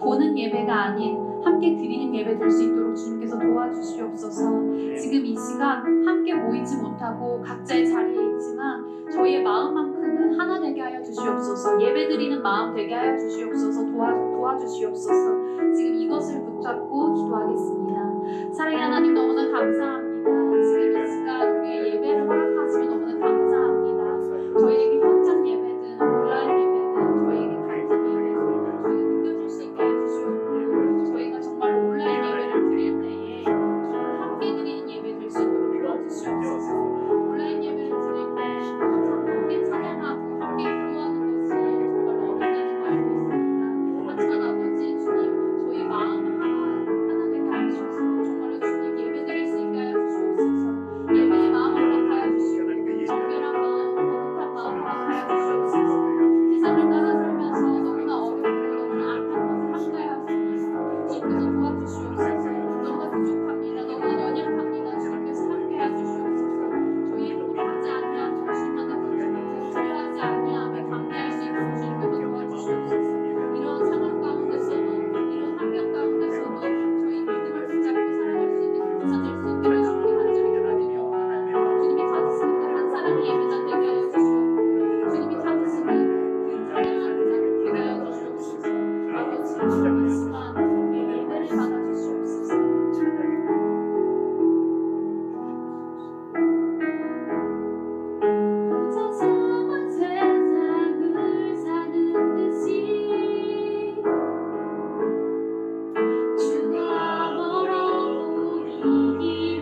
보는 예배가 아닌 함께 드리는 예배 될 수 있도록 주님께서 도와주시옵소서. 지금 이 시간 함께 모이지 못하고 각자의 자리에 있지만 저희의 마음만큼은 하나 되게 하여 주시옵소서. 예배 드리는 마음 되게 하여 주시옵소서. 도와주시옵소서. 지금 이것을 붙잡고 기도하겠습니다. 사랑의 하나님, 너무나 감사합니다. 지금 이 시간 우리의 예배를 허락하시며 너무나 감사합니다. 저희에게 현장 예배든 온라인 예배든 저희에게 같은 예배든 저희가 느껴질 수 있게 해주시옵고, 저희가 정말 온라인 예배를 드릴 때에 정말 함께 드리는 예배 될 수 있도록 도와주시옵소서. 온라인 예배를 드릴 때 함께 찬양하고 함께 기도하는 것이 정말 어렵다는 걸 알고 있습니다. 하지만 아버지 주님, 저희 마음을 하나 되게 하시옵소서. 정말로 주님 예배 드릴 수 있게 하여 주시옵소서. 예배의 마음을 허락하여 주시옵소서. 정결한 마음, 거룩한 마음 허락하여 주시옵소서. 세상을 따라 살면서 너무나 어렵고 너무나 악한 것을 함께하였습니다. 주님께서 도와주시옵소서. 너무나 부족합니다. 너무나 연약합니다. 주님께서 함께하여 주시옵소서. 저희 힘으로 하지 아니한 정신만을 붙들고 두려워하지 아니하며 감내할 수 있도록 주님께서 도와주시옵소서. 이런 상황 가운데서도, 이런 환경 가운데서도 저희 믿음을 붙잡고 살아갈 수 있는 교사 될 수 있게 주님께 간절히 기도드립니다. 주님이 찾으시는 한 사람의 예배자 되게 하여 주시옵고, 주님이 찾으시는 그 찬양하는 자 되게 하여 주시옵소서. 아버지, 이 시간 예배를 받아 주시옵소서. 혼자서 온 세상을 사는 듯이 주와 멀어 보이기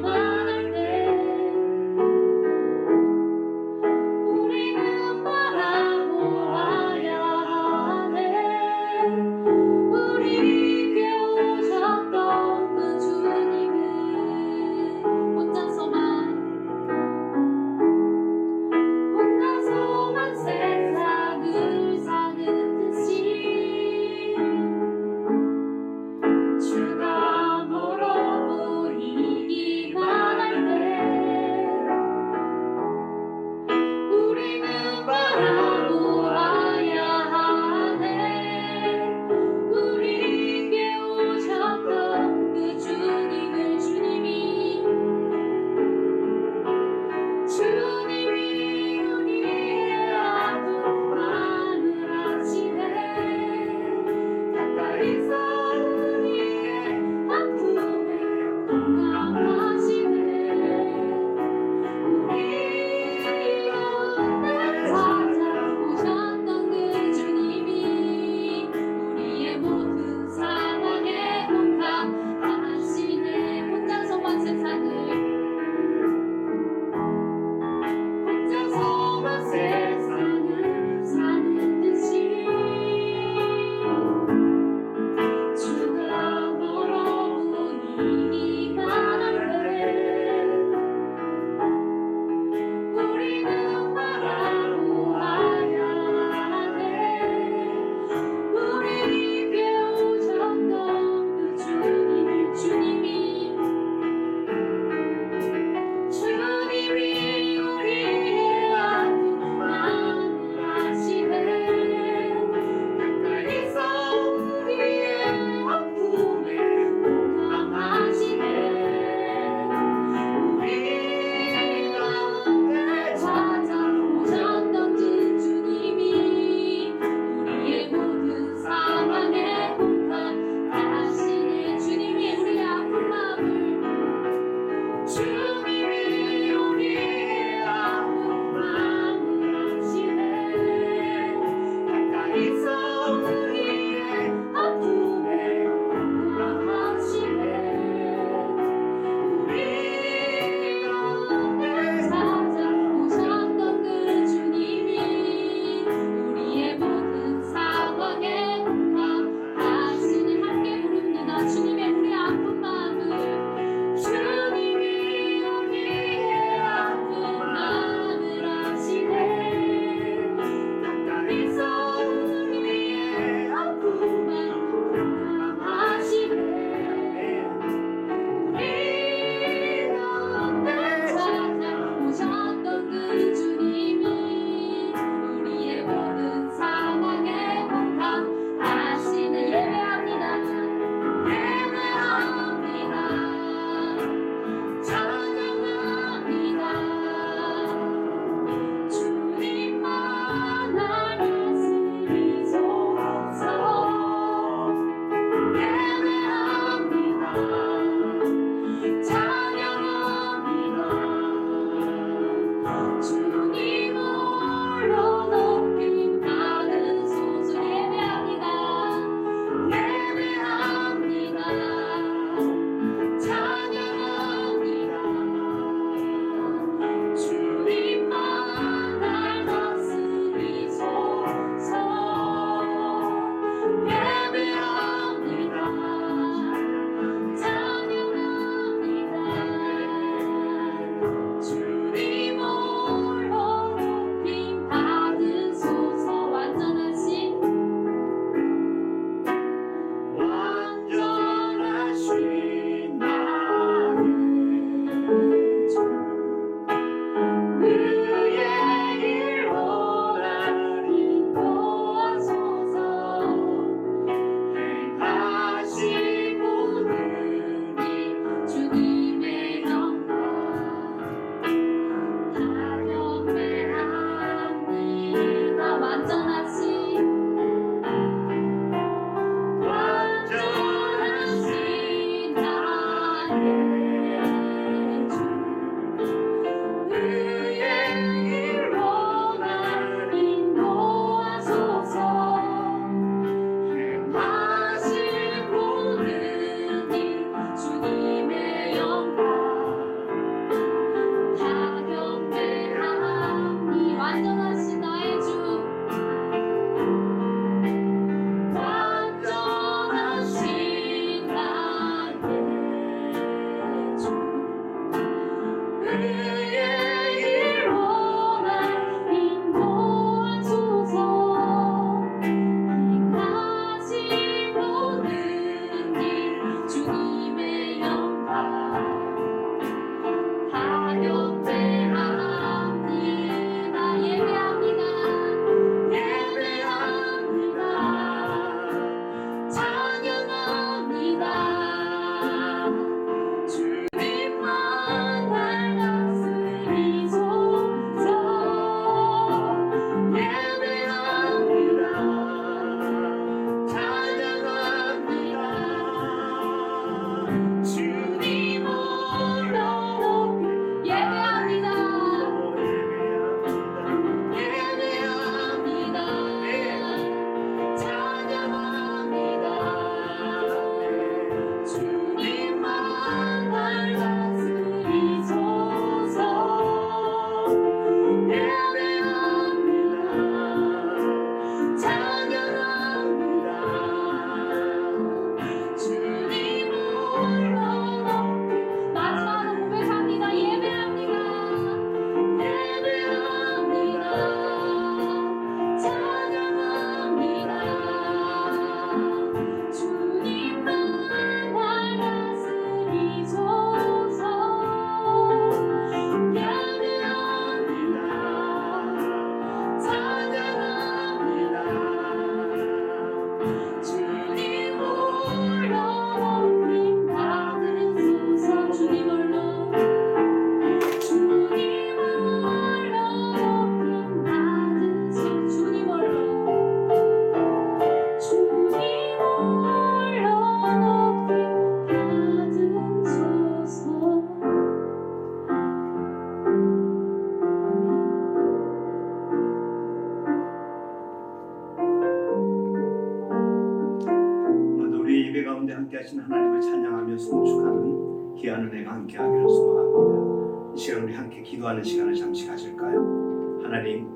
가운데 함께 하신 하나님을 찬양하며 송축하는 귀한 은혜가 함께 하기를 소망합니다. 이 시간 우리 함께 기도하는 시간을 잠시 가질까요? 하나님,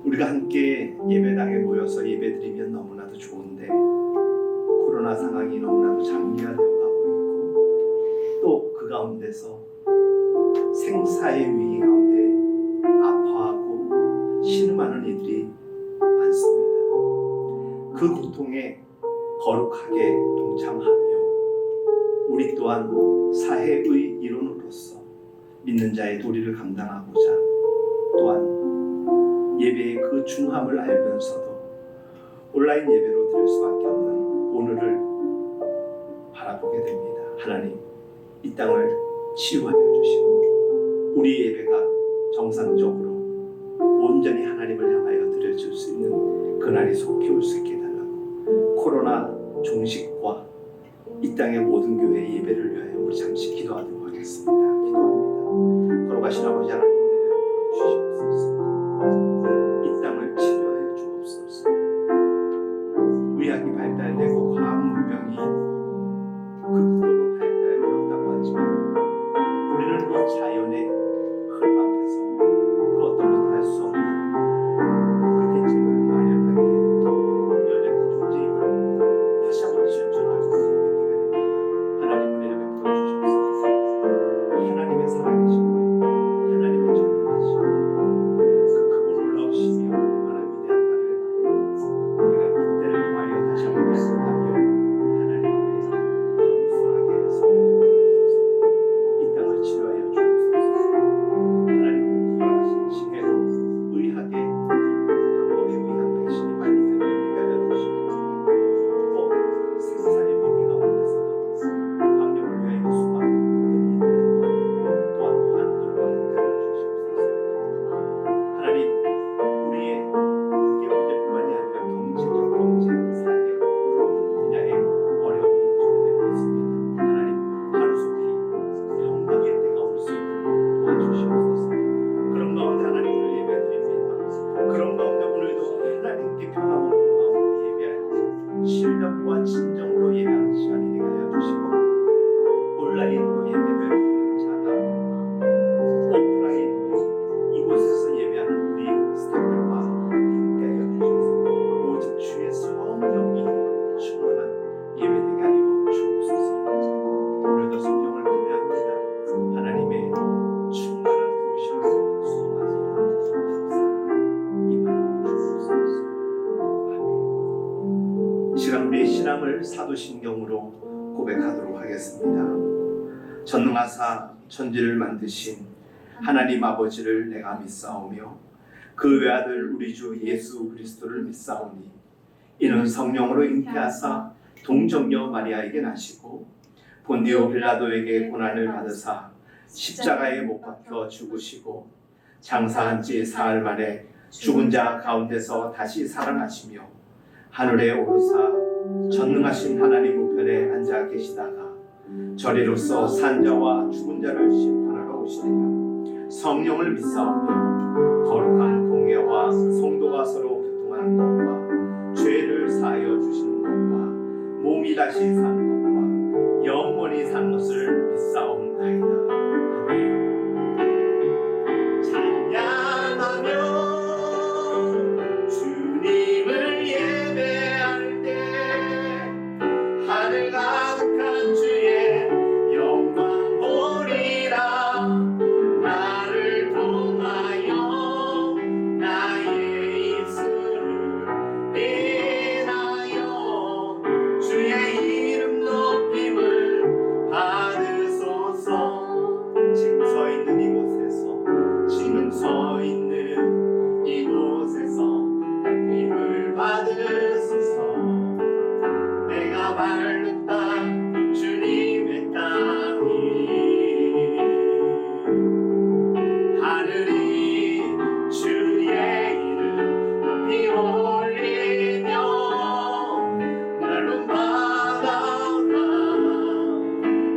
우리가 함께 예배당에 모여서 예배드리면 너무나도 좋은데 코로나 상황이 너무나도 장기화되어 가고 있고 또 그 가운데서 생사의 위기 가운데 아파하고 신음하는 이들이 많습니다. 그 고통에 거룩하게 동참하며 우리 또한 사회의 일원으로서 믿는 자의 도리를 감당하고자 또한 예배의 그 중함을 알면서도 온라인 예배로 드릴 수밖에 없는 오늘을 바라보게 됩니다. 하나님, 이 땅을 치유하여 주시고 우리 예배가 정상적으로 온전히 하나님을 향하여 드려질 수 있는 그날이 속히 올 수 있게 해달라고 코로나 종식과 이 땅의 모든 교회 예배를 위하여 우리 잠시 기도하도록 하겠습니다. 기도합니다. 걸어가신 아버지 하나님, 은혜를 주시옵소서. 이 땅을 치료하여 주옵소서. 의학이 발달되고 과학 문명이 극도로 발달되었다고 하지만 우리는 이 자연의 흐름 앞에서 그 어떤 것도 할 수 없는 그 대책을 마련하게 연약한 존재임을 다시 한번 실존하고 느끼게 됩니다. 하나님 은혜를 베풀어 주시옵소서. 하나님의 살아계심과 하나님의 전능하심과 그 크고 놀라우시며 얼마나 위대한가를 우리가 이때를 통하여 다시 한번 발견하며 하나님 앞에 겸손하게 서하여 주옵소서. 이 땅을 치료하여 주옵소서. 하나님 돌아가신 시대로 의학의 방법에 의한 백신이 빨리 발견되게 하여 주시고 또 생사의 위기 가운데서도 방역을 위하여 수많은 이들과 또한 환우들과 함께 하여 주시옵소서. 하나님, 우리의 육의 문제뿐만이 아니라 경제적, 경제, 사회, 모든 분야의 어려움이 초래되고 있습니다. 하나님, 하루속히 평강의 때가 올 수 있도록 도와주시옵소서. 그런 가운데 하나님을 예배드립니다. 그런 가운데 오늘도 하나님께 평안한 마음으로 예배할 신령과 진정으로 예배하는 시간이 되게 하여 주시고 온라인으로 예배를 드리는 자나 오프라인으로 이곳에서 예배하는 우리 스태프들과 함께 하여 주셔서 오직 주의 성령이 충만한 예배 되게 하여 주옵소서. 오늘도 성령을 기대합니다. 하나님의 사도신경으로 고백하도록 하겠습니다. 전능하사 천지를 만드신 하나님 아버지를 내가 믿사오며 그 외아들 우리 주 예수 그리스도를 믿사오니 이는 성령으로 잉태하사 동정녀 마리아에게 나시고 본디오 빌라도에게 고난을 받으사 십자가에 못 박혀 죽으시고 장사한 지 사흘 만에 죽은 자 가운데서 다시 살아나시며 하늘에 오르사 전능하신 하나님 우편에 앉아 계시다가 저리로서 산자와 죽은 자를 심판하러 오시리라. 성령을 믿사오며 거룩한 공예와 성도가 서로 교통하는 것과 죄를 사하여 주시는 것과 몸이 다시 산 것과 영원히 산 것을 믿사옵나이다. 아멘. 찬양하며 주님을 예배할 때 하늘 가득한 주의 영광 보리라. 나를 통하여 나의 입술을 인하여 주의 이름 높임을 받으소서. 지금 서 있는 이곳에서 높임을 받으소서. 내가 밟는 땅 주님의 땅이 하늘이 주의 이름 높이 올리며 넓은 바다가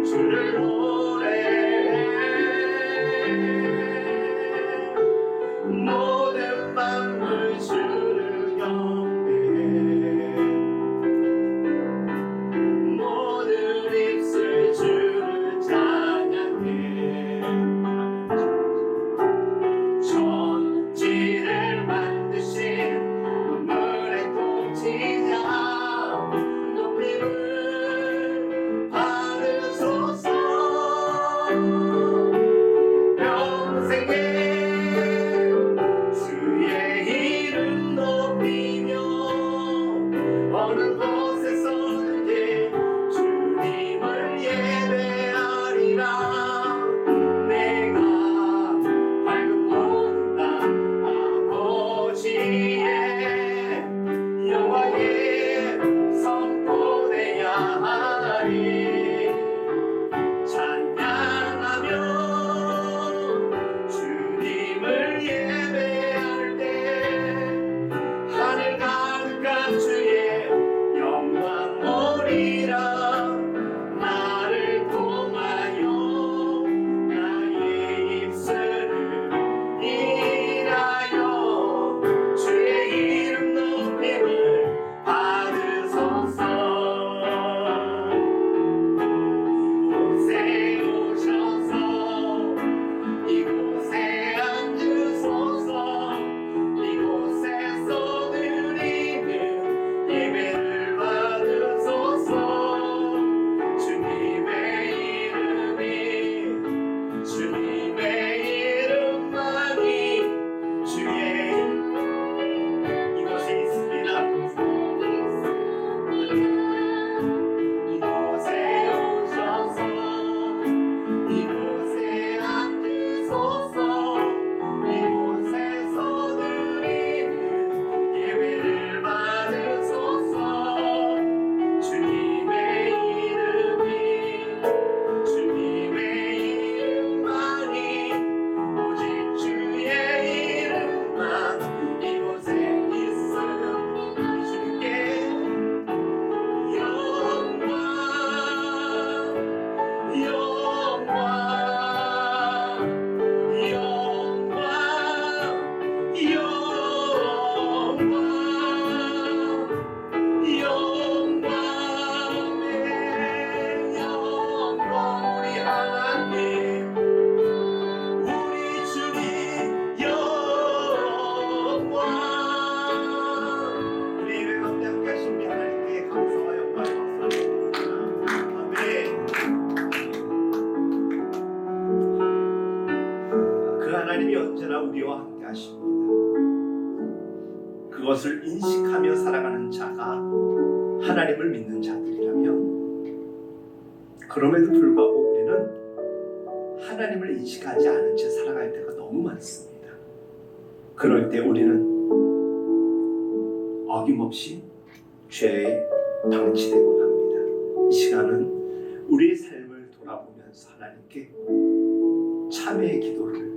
주를 노래해. 모든 만물 주를 경배해. 모든 입술 주를 찬양해. 천지를 만드신 만물의 통치자 높임을 받으소서. 평생에 주의 이름 높이며 어느 곳에서든지 주님을 예배하리라. 내가 밟은 모든 땅 아버지의 영광에 선포되야 하리. 찬양하며 주님을 예배할 때 하늘 가득한 주의 영광 보리라. 나를 통하여 나의 입술을 인하여 주의 이름 높임을 받으소서. 이곳에 오셔서 이곳에 앉으소서. 이곳에서 드리는 예배를 받으소서. 주님의 이름만이 주의 이곳에 있습니다. 이곳에 오셔서 이곳에 앉으소서. 이곳에서 드리는 예배를 받으소서. 주님의 이름만이 오직 주의 이름만 이곳에 있음. 주께 영광 영광 영광 영광의 영광. 우리 하나님 우리 주님 영광. 우리 예배 가운데 함께 하신 하나님께 감사와 영광 박수를. 아멘. 그 하나님이 언제나 우리와 함께 하십니다. 그것을 인식하며 살아가는 자가 하나님을 믿는 자들이라. 그럼에도 불구하고 우리는 하나님을 인식하지 않은 채 살아갈 때가 너무 많습니다. 그럴 때 우리는 어김없이 죄에 방치되곤 합니다. 이 시간은 우리의 삶을 돌아보면서 하나님께 참회의 기도를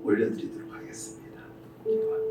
올려드리도록 하겠습니다. 기도합니다.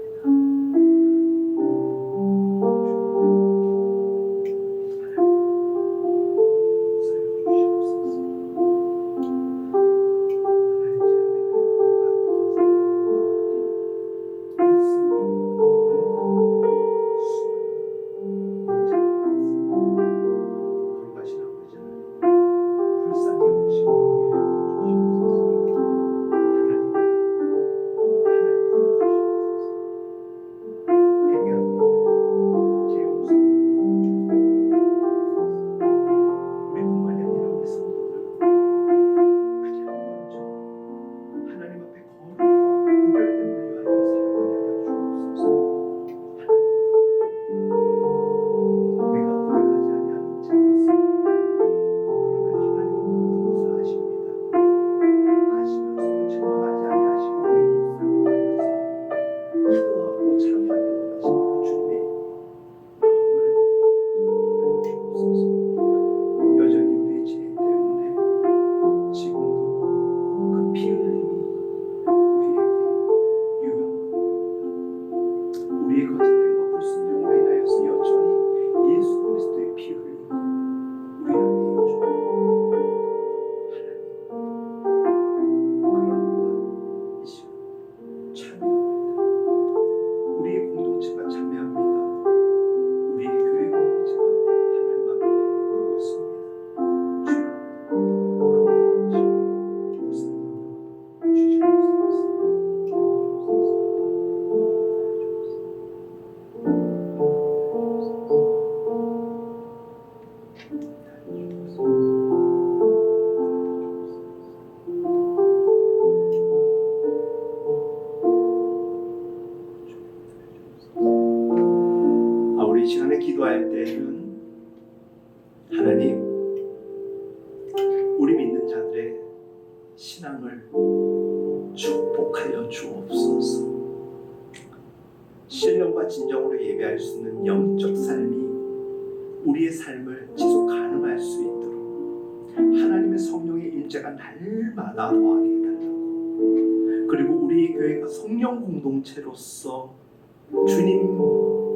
우리 시간에 기도할 때는 하나님, 우리 믿는 자들의 신앙을 축복하여 주옵소서. 신령과 진정으로 예배할 수 있는 영적 삶이 우리의 삶을 지속 가능할 수 있도록 하나님의 성령의 임재가 날마다 더하게 해달라고, 그리고 우리 교회가 성령 공동체로서 주님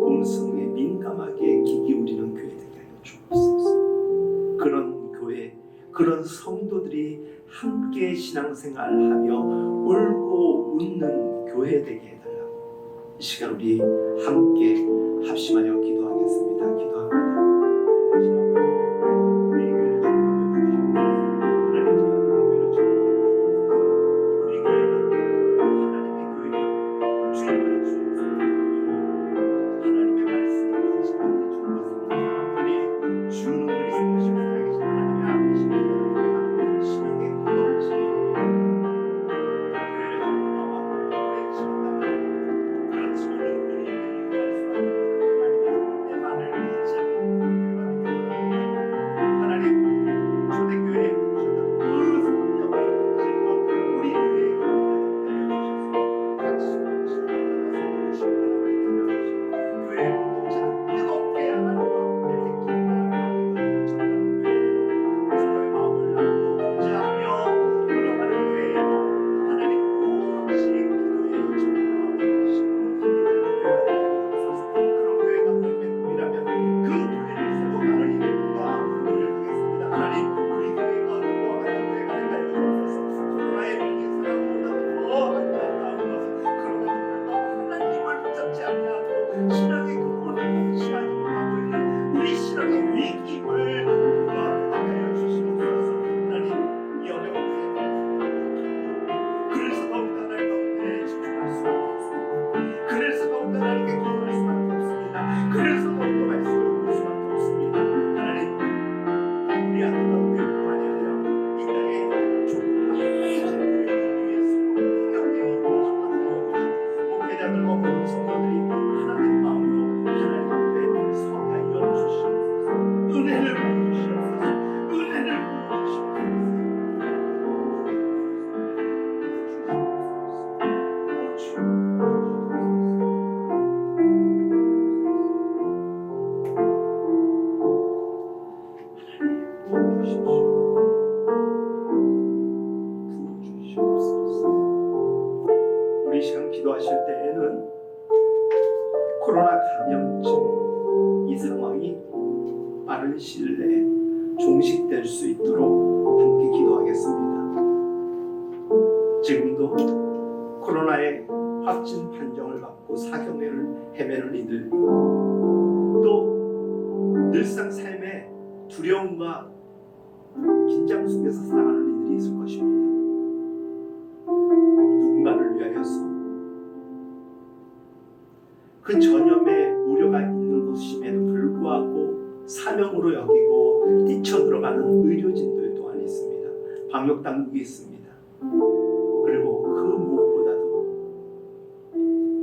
음성에 민감하게 귀 기울이는 교회 되게 하여 주옵소서. 그런 교회, 그런 성도들이 함께 신앙생활하며 울고 웃는 교회 되게 해달라고, 이 시간 우리 함께 합심하여 기도하겠습니다. 기도합니다. 우리 교회를 축복하여 주시옵소서. 우리 교회는 하나님의 교회요, 주님을 주옵소서. 하나님의 말씀을 지식하게 주옵소서. 사람들이 주는 그리스도 신앙에 계신 하나님의 아버지십니다. 신앙의 공동체입니다. 교회를 나와 오래 지었다가 그렇지 오늘 우리 예배를 위할 수밖에 없는 그 하나님의 은혜만을 기도하실 때에는 코로나 감염증 이 상황이 빠른 시일 내에 종식될 수 있도록 함께 기도하겠습니다. 지금도 코로나의 확진 판정을 받고 사경을 헤매는 이들, 또 늘상 삶의 두려움과 긴장 속에서 살아가는 이들이 있을 것입니다. 누군가를 위하여서 그 전염의 우려가 있는 곳임에도 불구하고 사명으로 여기고 뛰쳐들어가는 의료진들 또한 있습니다. 방역당국이 있습니다. 그리고 그 무엇보다도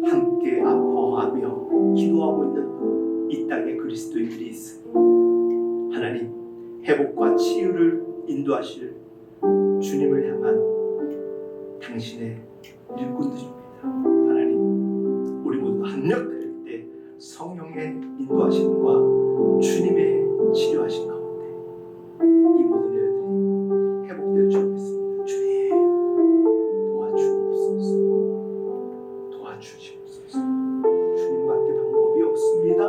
함께 아파하며 기도하고 있는 이 땅의 그리스도인들이 있으니 하나님 회복과 치유를 인도하실 주님을 향한 당신의 일꾼들입니다. 하나님, 우리 모두 합력할 때 성령의 인도하심과 주님의 치료하심 가운데 이 모든 일들이 회복될 줄 믿습니다. 주님, 도와주옵소서. 도와주시옵소서. 주님밖에 방법이 없습니다.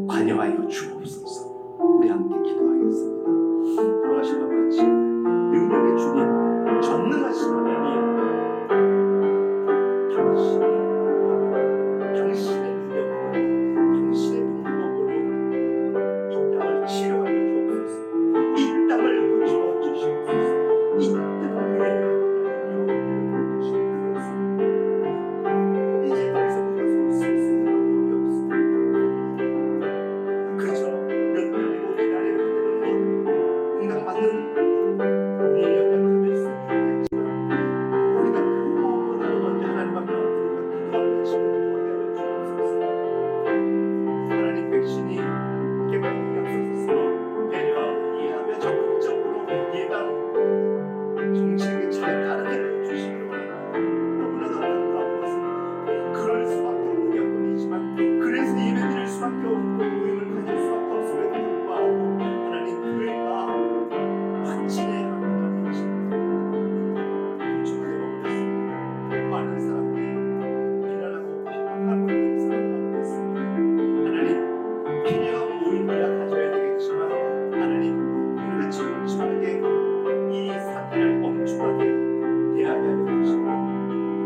관여하여 주옵소서. 우리 함께 기도하겠습니다. 돌아가신 아버지, 능력의 주님, 전능하신 하나님, 당신의 능력으로, 당신의 방법으로 이 땅을 치료하여 주옵소서. 이 땅을 고쳐 주시옵소서. 이 땅에 하나님이여 주시옵소서. 이제 더 이상 우리가 손쓸 수 있는 방법이 없습니다. 그저 몇 년이고 기다리고 있는 것, 응답받는 우리의 연약함일 수 있겠지만 우리가 그 무엇보다도 먼저 하나님 앞에 엎드리고 기도하며 지금 도와주어 주옵소서. 하나님, 백신이 개발된 약속에서 배려하고 이해하며 적극적으로 예방 정책에 잘 따르게 해주시기를 바랍니다. 너무나도 안타까운 것은 그럴 수밖에 없는 여건이지만 그래서 예배드릴 수밖에 없고 모임을 가질 수밖에 없음에도 불구하고 하나님, 교회가 확진의 한가운데 중대가 오셨습니다. 많은 사람들이 비난하고 비판하고 있는 상황 가운데 있습니다. 하나님, 필요한 모임이야 가져야 되겠지만 하나님, 우리가 정중하게 이 사태를 엄중하게 대하게 하여 주시고,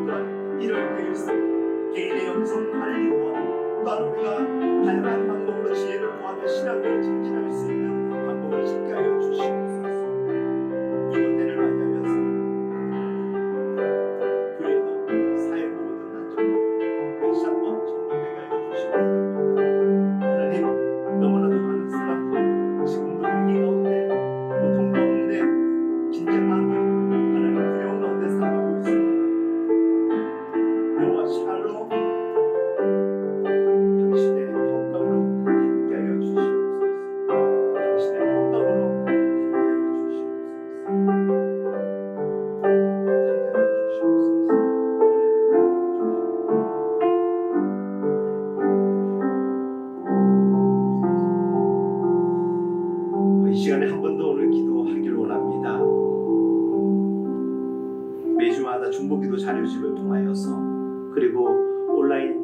또한 이럴 때에서 개인의 영성 관리와 또한 우리가 다양한 방법으로 지혜를 구하며 신앙을 증진할 수 있는 방법을 찾게 하여 주시옵소서. 이번 때를 맞이하면서 교회도 사회도 모든 난장도 다시 한번 정복되게 하여 주시옵소서. 하나님, 너무나도 많은 사람들 지금도 위기 가운데, 고통 가운데, 긴장하며 하나님 두려운 가운데 살아가고 있습니다. 여호와 샬롬, 당신의 평강으로 함께하여 주시옵소서. 당신의 평강으로 함께하여 주시옵소서. 함께하여 주시옵소서. 이 시간에 한 번 더 오늘 기도하기를 원합니다. 매주마다 중보기도 자료집을 통하여서, 그리고 온라인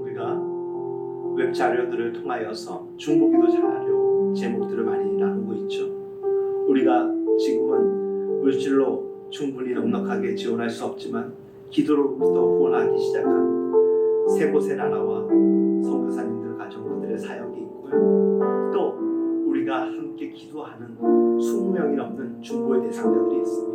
우리가 웹 자료들을 통하여서 중보기도 자료 제목들을 많이 나누고 있죠. 우리가 지금은 물질로 충분히 넉넉하게 지원할 수 없지만 기도로부터 후원하기 시작한 세 곳의 나라와 선교사님들 가정들의 사역이 있고요. 또 우리가 함께 기도하는 20명이 넘는 중보의 대상자들이 있습니다.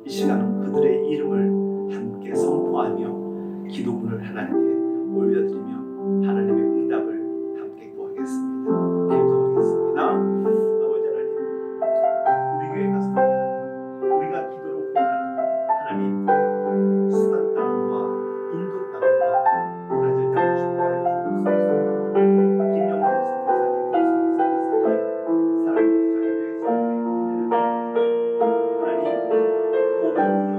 이 시간은 그들의 이름을 함께 선포하며 기도문을 하나님께 올려드리며 하나님의 응답을 함께 구하겠습니다. 기도하겠습니다. 아버지 하나님, 우리 교회 가서 우리가 기도로 후원하는 하나님 수단 땅과 인도 땅과 브라질 땅을 축복하여 주옵소서. 김영태 선교사님, 사랑의 부자교회 선교회 하나님, 오늘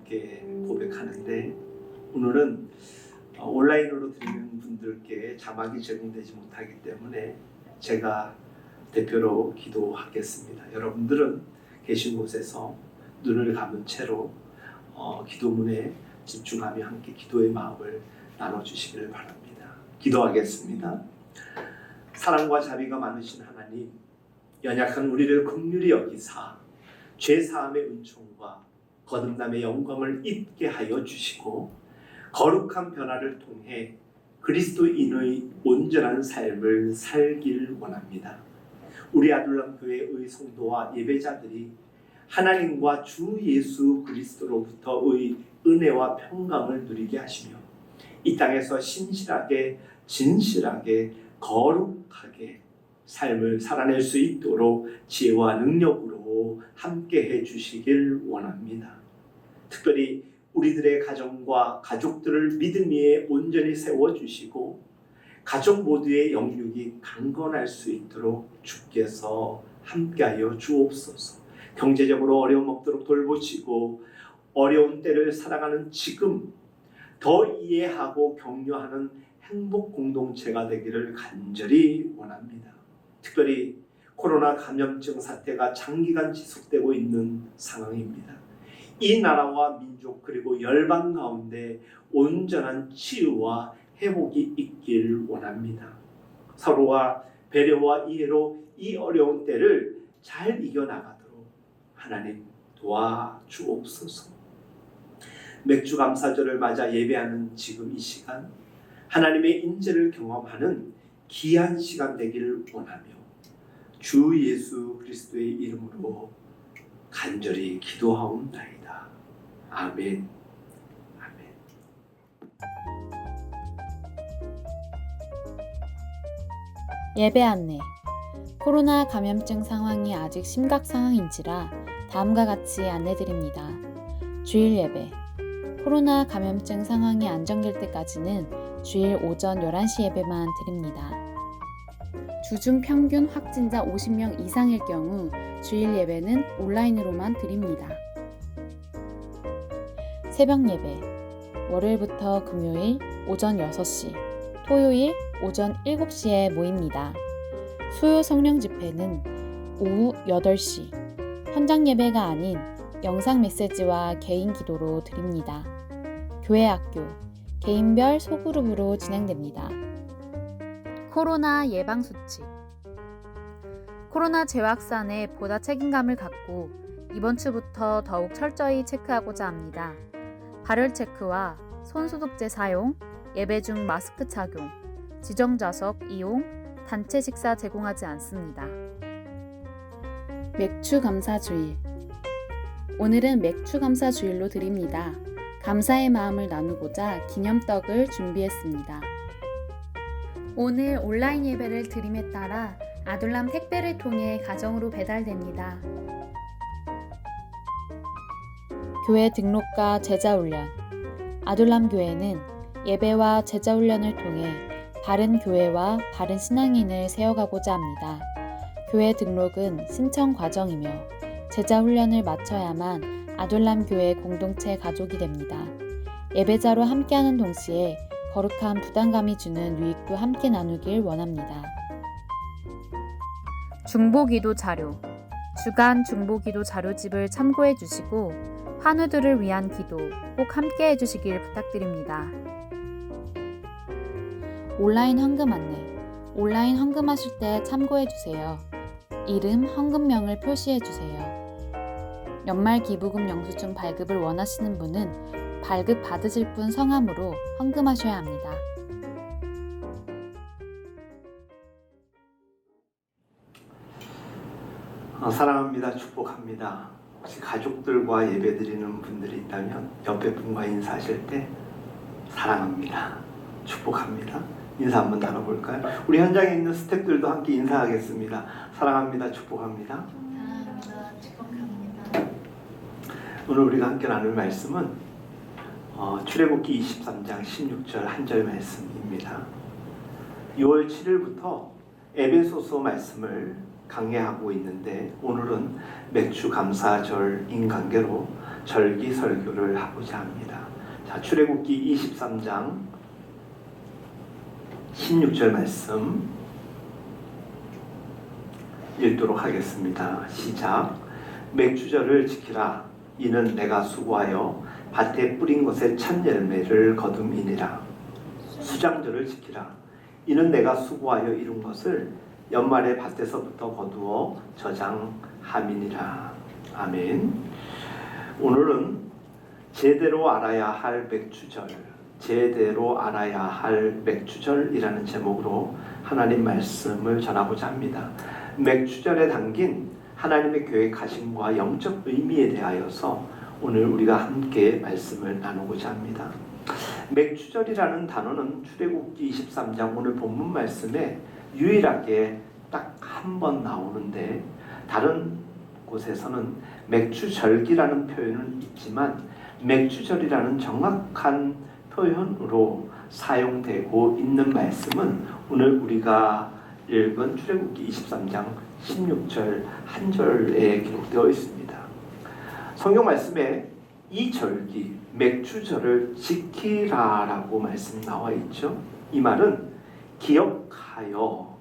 함께 고백하는데 오늘은 온라인으로 드리는 분들께 자막이 적용되지 못하기 때문에 제가 대표로 기도하겠습니다. 여러분들은 계신 곳에서 눈을 감은 채로 기도문에 집중하며 함께 기도의 마음을 나눠주시기를 바랍니다. 기도하겠습니다. 사랑과 자비가 많으신 하나님, 연약한 우리를 긍휼히 여기사 죄사함의 은총과 거듭남의 영광을 입게 하여 주시고 거룩한 변화를 통해 그리스도인의 온전한 삶을 살길 원합니다. 우리 아둘람 교회의 성도와 예배자들이 하나님과 주 예수 그리스도로부터의 은혜와 평강을 누리게 하시며 이 땅에서 신실하게 진실하게 거룩하게 삶을 살아낼 수 있도록 지혜와 능력으로 함께해 주시길 원합니다. 특별히 우리들의 가정과 가족들을 믿음 위에 온전히 세워주시고 가족 모두의 영육이 강건할 수 있도록 주께서 함께하여 주옵소서. 경제적으로 어려움 없도록 돌보시고 어려운 때를 살아가는 지금 더 이해하고 격려하는 행복 공동체가 되기를 간절히 원합니다. 특별히 코로나 감염증 사태가 장기간 지속되고 있는 상황입니다. 이 나라와 민족 그리고 열방 가운데 온전한 치유와 회복이 있길 원합니다. 서로가 배려와 이해로 이 어려운 때를 잘 이겨나가도록 하나님 도와주옵소서. 맥주 감사절을 맞아 예배하는 지금 이 시간 하나님의 인재를 경험하는 귀한 시간 되기를 원하며 주 예수 그리스도의 이름으로 간절히 기도하옵나이다. 아멘. 아멘. 예배 안내. 코로나 감염증 상황이 아직 심각 상황인지라 다음과 같이 안내드립니다. 주일 예배. 코로나 감염증 상황이 안정될 때까지는 주일 오전 11시 예배만 드립니다. 주중 평균 확진자 50명 이상일 경우 주일 예배는 온라인으로만 드립니다. 새벽 예배. 월요일부터 금요일 오전 6시, 토요일 오전 7시에 모입니다. 수요 성령 집회는 오후 8시, 현장 예배가 아닌 영상 메시지와 개인 기도로 드립니다. 교회 학교, 개인별 소그룹으로 진행됩니다. 코로나 예방 수칙. 코로나 재확산에 보다 책임감을 갖고 이번 주부터 더욱 철저히 체크하고자 합니다. 발열 체크와 손소독제 사용, 예배 중 마스크 착용, 지정 좌석 이용, 단체 식사 제공하지 않습니다. 맥주 감사 주일. 오늘은 맥주 감사 주일로 드립니다. 감사의 마음을 나누고자 기념떡을 준비했습니다. 오늘 온라인 예배를 드림에 따라 아둘람 택배를 통해 가정으로 배달됩니다. 교회 등록과 제자훈련. 아둘람 교회는 예배와 제자훈련을 통해 바른 교회와 바른 신앙인을 세워가고자 합니다. 교회 등록은 신청 과정이며 제자훈련을 마쳐야만 아둘람 교회 공동체 가족이 됩니다. 예배자로 함께하는 동시에 거룩한 부담감이 주는 유익도 함께 나누길 원합니다. 중보기도 자료. 주간 중보기도 자료집을 참고해 주시고 환우들을 위한 기도 꼭 함께 해주시길 부탁드립니다. 온라인 헌금 안내. 온라인 헌금하실 때 참고해 주세요. 이름, 헌금명을 표시해 주세요. 연말 기부금 영수증 발급을 원하시는 분은 발급 받으실 분 성함으로 헌금하셔야 합니다. 사랑합니다. 축복합니다. 혹시 가족들과 예배드리는 분들이 있다면 옆에 분과 인사하실 때 사랑합니다. 축복합니다. 인사 한번 나눠볼까요? 우리 현장에 있는 스태프들도 함께 인사하겠습니다. 사랑합니다. 축복합니다. 사랑합니다. 축복합니다. 오늘 우리가 함께 나눌 말씀은 출애굽기 23장 16절 한 절 말씀입니다. 6월 7일부터 에베소서 말씀을 강해하고 있는데 오늘은 맥주 감사절인 관계로 절기 설교를 하고자 합니다. 자, 출애굽기 23장 16절 말씀 읽도록 하겠습니다. 시작. 맥주절을 지키라. 이는 내가 수고하여 밭에 뿌린 것의 첫 열매를 거둠이니라. 수장절을 지키라. 이는 내가 수고하여 이룬 것을 연말에 밭에서부터 거두어 저장함이니라. 아멘. 오늘은 제대로 알아야 할 맥주절, 제대로 알아야 할 맥주절이라는 제목으로 하나님 말씀을 전하고자 합니다. 맥주절에 담긴 하나님의 계획하심과 영적 의미에 대하여서 오늘 우리가 함께 말씀을 나누고자 합니다. 맥주절이라는 단어는 출애굽기 23장 오늘 본문 말씀에 유일하게 딱 한 번 나오는데, 다른 곳에서는 맥주절기라는 표현은 있지만 맥주절이라는 정확한 표현으로 사용되고 있는 말씀은 오늘 우리가 읽은 출애굽기 23장 16절 한 절에 기록되어 있습니다. 성경 말씀에 이 절기, 맥주절을 지키라라고 말씀 나와 있죠. 이 말은 기억하여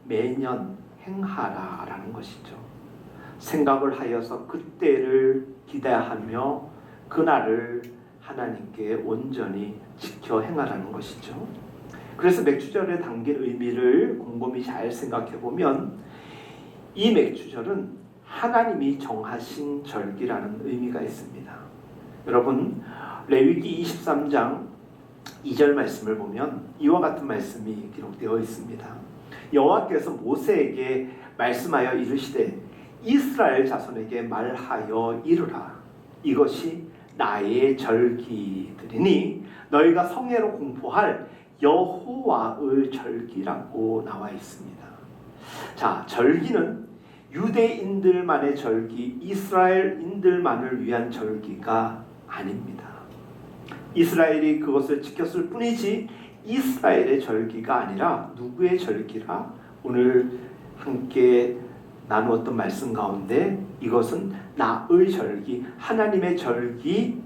매년 행하라라는 것이죠. 생각을 하여서 그때를 기대하며 그날을 하나님께 온전히 지켜 행하라는 것이죠. 그래서 맥주절에 담긴 의미를 곰곰이 잘 생각해 보면 이 맥주절은 하나님이 정하신 절기라는 의미가 있습니다. 여러분, 레위기 23장 2절 말씀을 보면 이와 같은 말씀이 기록되어 있습니다. 여호와께서 모세에게 말씀하여 이르시되 이스라엘 자손에게 말하여 이르라. 이것이 나의 절기들이니 너희가 성회로 공포할 여호와의 절기라고 나와 있습니다. 자, 절기는 유대인들만의 절기, 이스라엘인들만을 위한 절기가 아닙니다. 이스라엘이 그것을 지켰을 뿐이지 이스라엘의 절기가 아니라 누구의 절기라? 오늘 함께 나누었던 말씀 가운데 이것은 나의 절기, 하나님의 절기,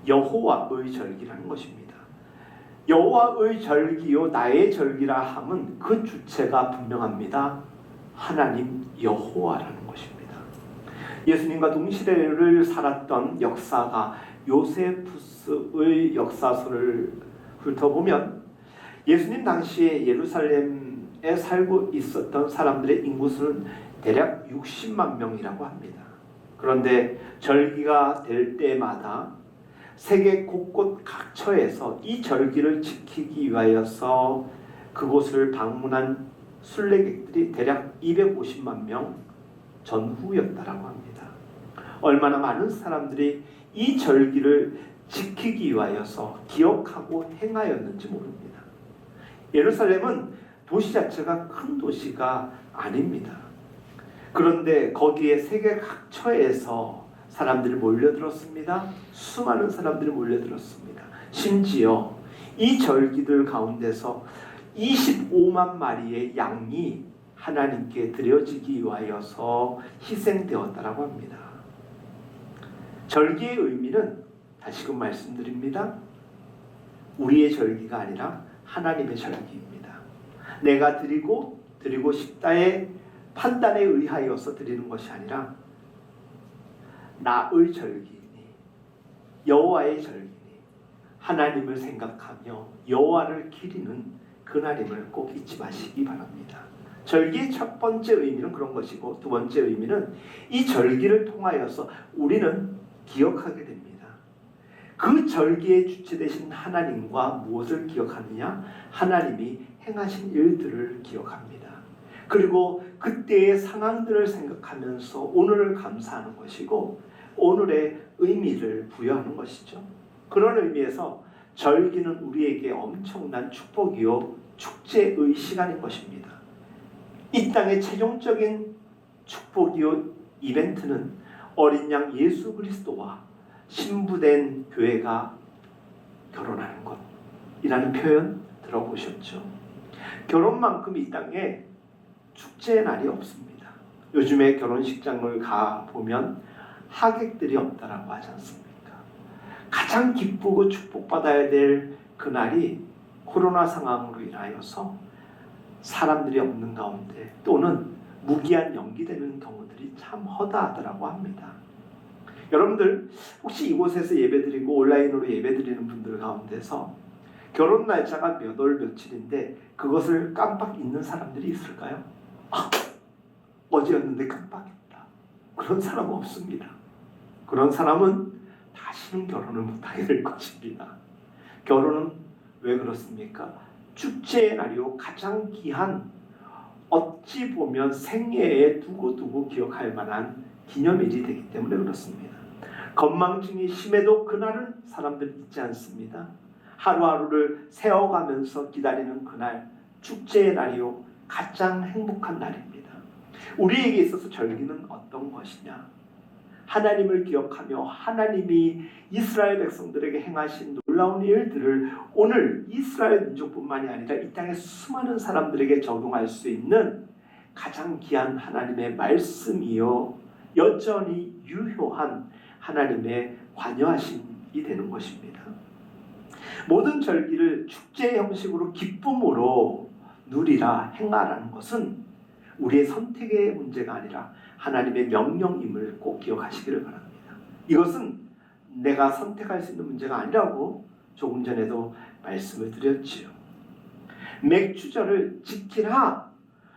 여호와의 절기라는 것입니다. 여호와의 절기요 나의 절기라 함은 그 주체가 분명합니다. 하나님 여호와라는 것입니다. 예수님과 동시대를 살았던 역사가 요세푸스의 역사서를 훑어보면 예수님 당시에 예루살렘에 살고 있었던 사람들의 인구수는 대략 60만 명이라고 합니다. 그런데 절기가 될 때마다 세계 곳곳 각처에서 이 절기를 지키기 위하여서 그곳을 방문한 순례객들이 대략 250만 명 전후였다라고 합니다. 얼마나 많은 사람들이 이 절기를 지키기 위하여서 기억하고 행하였는지 모릅니다. 예루살렘은 도시 자체가 큰 도시가 아닙니다. 그런데 거기에 세계 각처에서 사람들이 몰려들었습니다. 수많은 사람들이 몰려들었습니다. 심지어 이 절기들 가운데서 25만 마리의 양이 하나님께 드려지기 위하여서 희생되었다라고 합니다. 절기의 의미는 다시금 말씀드립니다. 우리의 절기가 아니라 하나님의 절기입니다. 내가 드리고 싶다의 판단에 의하여서 드리는 것이 아니라 나의 절기이니 여호와의 절기니 하나님을 생각하며 여호와를 기리는 그날임을 꼭 잊지 마시기 바랍니다. 절기의 첫 번째 의미는 그런 것이고 두 번째 의미는 이 절기를 통하여서 우리는 기억하게 됩니다. 그 절기의 주체 되신 하나님과 무엇을 기억하느냐? 하나님이 행하신 일들을 기억합니다. 그리고 그때의 상황들을 생각하면서 오늘을 감사하는 것이고 오늘의 의미를 부여하는 것이죠. 그런 의미에서 절기는 우리에게 엄청난 축복이요 축제의 시간인 것입니다. 이 땅의 최종적인 축복이요 이벤트는 어린 양 예수 그리스도와 신부된 교회가 결혼하는 것이라는 표현 들어보셨죠? 결혼만큼 이 땅에 축제의 날이 없습니다. 요즘에 결혼식장을 가보면 하객들이 없다라고 하지 않습니까? 가장 기쁘고 축복받아야 될 그날이 코로나 상황으로 인하여서 사람들이 없는 가운데 또는 무기한 연기되는 경우들이 참 허다하더라고 합니다. 여러분들 혹시 이곳에서 예배드리고 온라인으로 예배드리는 분들 가운데서 결혼 날짜가 몇 월 며칠인데 그것을 깜빡 잊는 사람들이 있을까요? 어제였는데 깜빡했다. 그런 사람 없습니다. 그런 사람은 다시는 결혼을 못하게 될 것입니다. 결혼은 왜 그렇습니까? 축제의 날이요 가장 귀한 어찌 보면 생애에 두고두고 기억할 만한 기념일이 되기 때문에 그렇습니다. 건망증이 심해도 그날은 사람들이 잊지 않습니다. 하루하루를 세어가면서 기다리는 그날 축제의 날이요 가장 행복한 날입니다. 우리에게 있어서 절기는 어떤 것이냐? 하나님을 기억하며 하나님이 이스라엘 백성들에게 행하신 놀라운 일들을 오늘 이스라엘 민족뿐만이 아니라 이 땅의 수많은 사람들에게 적용할 수 있는 가장 귀한 하나님의 말씀이요 여전히 유효한 하나님의 관여하심이 되는 것입니다. 모든 절기를 축제의 형식으로 기쁨으로 누리라 행하라는 것은 우리의 선택의 문제가 아니라 하나님의 명령임을 꼭 기억하시기를 바랍니다. 이것은 내가 선택할 수 있는 문제가 아니라고 조금 전에도 말씀을 드렸지요. 맥주절을 지키라,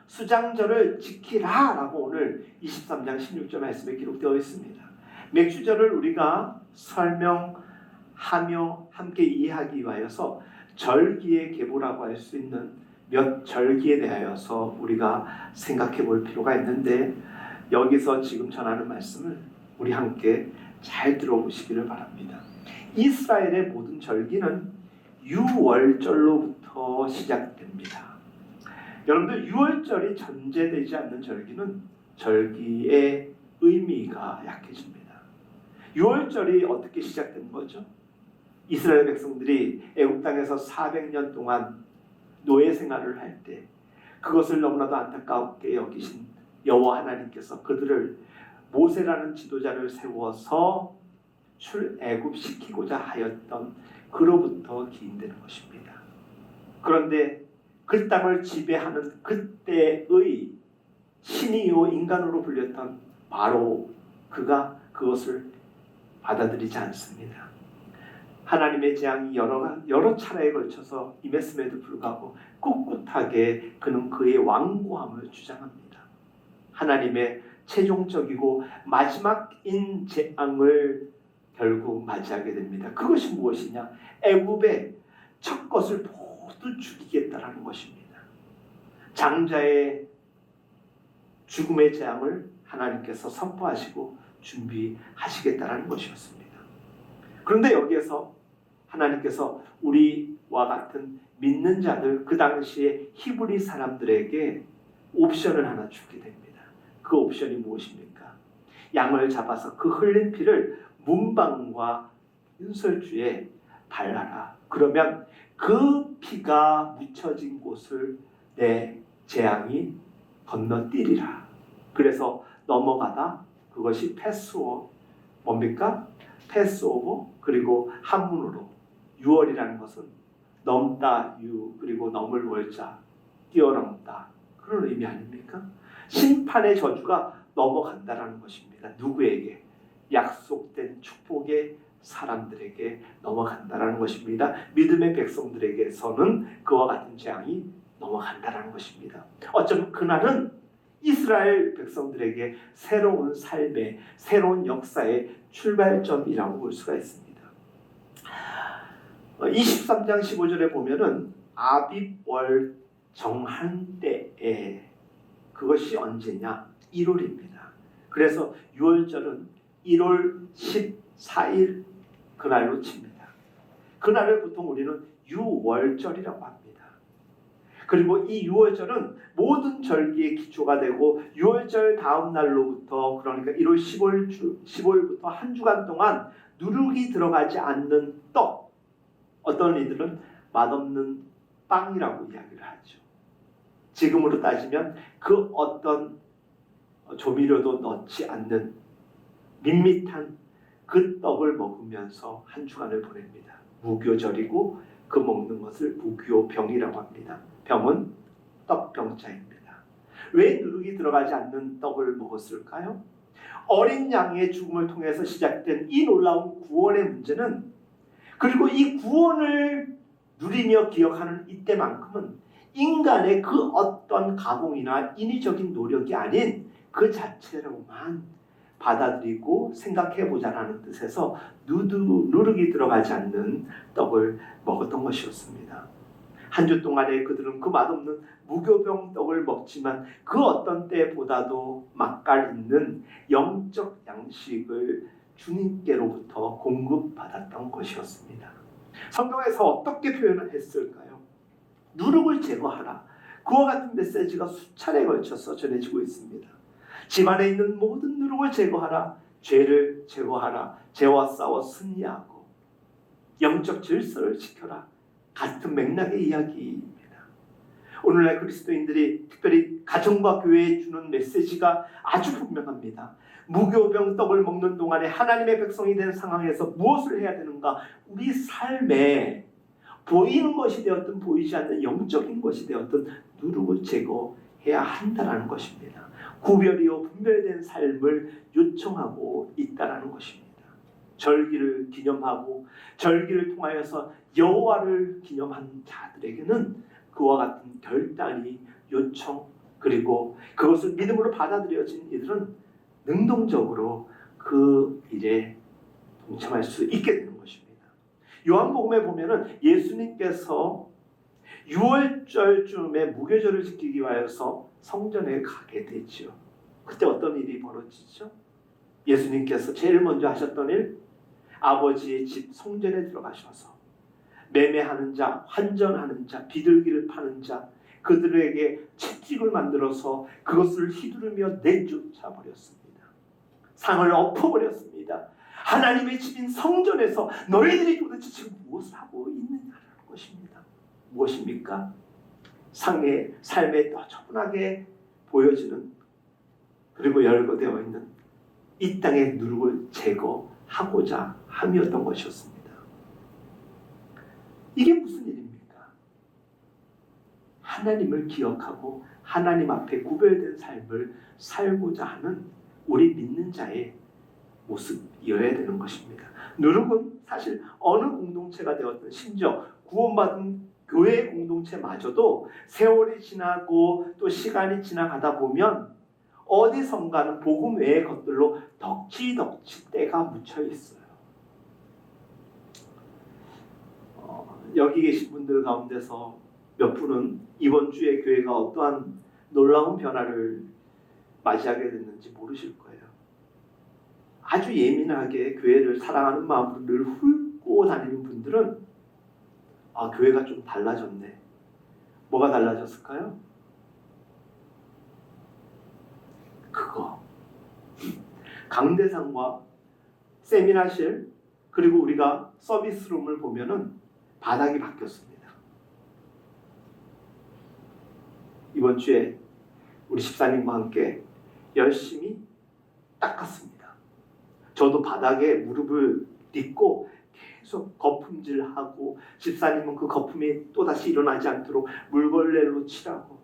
수장절을 지키라 라고 오늘 23장 16절 말씀에 기록되어 있습니다. 맥주절을 우리가 설명하며 함께 이해하기 위하여서 절기의 계보라고 할 수 있는 몇 절기에 대하여서 우리가 생각해 볼 필요가 있는데 여기서 지금 전하는 말씀을 우리 함께 잘 들어보시기를 바랍니다. 이스라엘의 모든 절기는 유월절로부터 시작됩니다. 여러분들 유월절이 전제되지 않는 절기는 절기의 의미가 약해집니다. 유월절이 어떻게 시작된 거죠? 이스라엘 백성들이 애굽 땅에서 400년 동안 노예 생활을 할 때 그것을 너무나도 안타깝게 여기신 여호와 하나님께서 그들을 모세라는 지도자를 세워서 출애굽시키고자 하였던 그로부터 기인되는 것입니다. 그런데 그 땅을 지배하는 그때의 신이요 인간으로 불렸던 바로 그가 그것을 받아들이지 않습니다. 하나님의 재앙이 여러 차례에 걸쳐서 임했음에도 불구하고 꿋꿋하게 그는 그의 완고함을 주장합니다. 하나님의 최종적이고 마지막인 재앙을 결국 맞이하게 됩니다. 그것이 무엇이냐? 애굽의 첫 것을 모두 죽이겠다라는 것입니다. 장자의 죽음의 재앙을 하나님께서 선포하시고 준비하시겠다라는 것이었습니다. 그런데 여기에서 하나님께서 우리와 같은 믿는 자들, 그 당시에 히브리 사람들에게 옵션을 하나 주게 됩니다. 그 옵션이 무엇입니까? 양을 잡아서 그 흘린 피를 문방과 윤설주에 발라라. 그러면 그 피가 묻혀진 곳을 내 재앙이 건너뛰리라. 그래서 넘어가다 그것이 패스오버 뭡니까? 패스오버 그리고 한문으로 유월이라는 것은 넘다 유 그리고 넘을 월자 뛰어넘다 그런 의미 아닙니까? 심판의 저주가 넘어간다라는 것입니다. 누구에게? 약속된 축복의 사람들에게 넘어간다라는 것입니다. 믿음의 백성들에게서는 그와 같은 재앙이 넘어간다라는 것입니다. 어쩌면 그날은 이스라엘 백성들에게 새로운 삶의 새로운 역사의 출발점이라고 볼 수가 있습니다. 23장 15절에 보면은 아빕월 정한때에 그것이 언제냐? 1월입니다. 그래서 6월절은 1월 14일 그날로 칩니다. 그날을 보통 우리는 유월절이라고 합니다. 그리고 이 유월절은 모든 절기의 기초가 되고 유월절 다음 날로부터 그러니까 1월 15일부터 한 주간 동안 누룩이 들어가지 않는 떡, 어떤 이들은 맛없는 빵이라고 이야기를 하죠. 지금으로 따지면 그 어떤 조미료도 넣지 않는 밋밋한 그 떡을 먹으면서 한 주간을 보냅니다. 무교절이고 그 먹는 것을 무교병이라고 합니다. 병은 떡병자입니다. 왜 누룩이 들어가지 않는 떡을 먹었을까요? 어린 양의 죽음을 통해서 시작된 이 놀라운 구원의 문제는, 그리고 이 구원을 누리며 기억하는 이때만큼은 인간의 그 어떤 가공이나 인위적인 노력이 아닌 그 자체로만 받아들이고 생각해보자라는 뜻에서 누룩이 들어가지 않는 떡을 먹었던 것이었습니다. 한 주 동안에 그들은 그 맛없는 무교병 떡을 먹지만 그 어떤 때보다도 맛깔 있는 영적 양식을 주님께로부터 공급받았던 것이었습니다. 성경에서 어떻게 표현을 했을까요? 누룩을 제거하라. 그와 같은 메시지가 수차례 걸쳐서 전해지고 있습니다. 집안에 있는 모든 누룩을 제거하라. 죄를 제거하라. 죄와 싸워 승리하고 영적 질서를 지켜라. 같은 맥락의 이야기입니다. 오늘날 그리스도인들이 특별히 가정과 교회에 주는 메시지가 아주 분명합니다. 무교병 떡을 먹는 동안에 하나님의 백성이 된 상황에서 무엇을 해야 되는가? 우리 삶에 보이는 것이 되었든 보이지 않는 영적인 것이 되었든 누룩을 제거해야 한다는 것입니다. 구별이요 분별된 삶을 요청하고 있다는 것입니다. 절기를 기념하고 절기를 통하여서 여호와를 기념한 자들에게는 그와 같은 결단이 요청, 그리고 그것을 믿음으로 받아들여진 이들은 능동적으로 그 일에 동참할 수 있게 되는 것입니다. 요한복음에 보면은 예수님께서 6월절쯤에 무교절을 지키기 위하여서 성전에 가게 되죠. 그때 어떤 일이 벌어지죠? 예수님께서 제일 먼저 하셨던 일, 아버지의 집 성전에 들어가셔서 매매하는 자, 환전하는 자, 비둘기를 파는 자, 그들에게 채찍을 만들어서 그것을 휘두르며 내쫓아 버렸습니다. 상을 엎어버렸습니다. 하나님의 집인 성전에서 너희들이 도대체 지금 무엇을 하고 있느냐라는 것입니다. 무엇입니까? 상의 삶에 너저분하게 보여지는, 그리고 열거되어 있는 이 땅의 누룩을 제거하고자 함이었던 것이었습니다. 이게 무슨 일입니까? 하나님을 기억하고 하나님 앞에 구별된 삶을 살고자 하는 우리 믿는 자의 모습이어야 되는 것입니다. 누룩은 사실 어느 공동체가 되었든, 심지어 구원받은 교회 공동체마저도 세월이 지나고 또 시간이 지나가다 보면 어디선가는 복음 외의 것들로 덕지덕지 때가 묻혀 있어요. 여기 계신 분들 가운데서 몇 분은 이번 주에 교회가 어떠한 놀라운 변화를 맞이하게 됐는지 모르실 거예요. 아주 예민하게 교회를 사랑하는 마음으로 늘 훑고 다니는 분들은 교회가 좀 달라졌네. 뭐가 달라졌을까요? 그거. 강대상과 세미나실, 그리고 우리가 서비스룸을 보면은 바닥이 바뀌었습니다. 이번 주에 우리 집사님과 함께 열심히 닦았습니다. 저도 바닥에 무릎을 딛고 계속 거품질하고, 집사님은 그 거품이 또다시 일어나지 않도록 물걸레로 칠하고,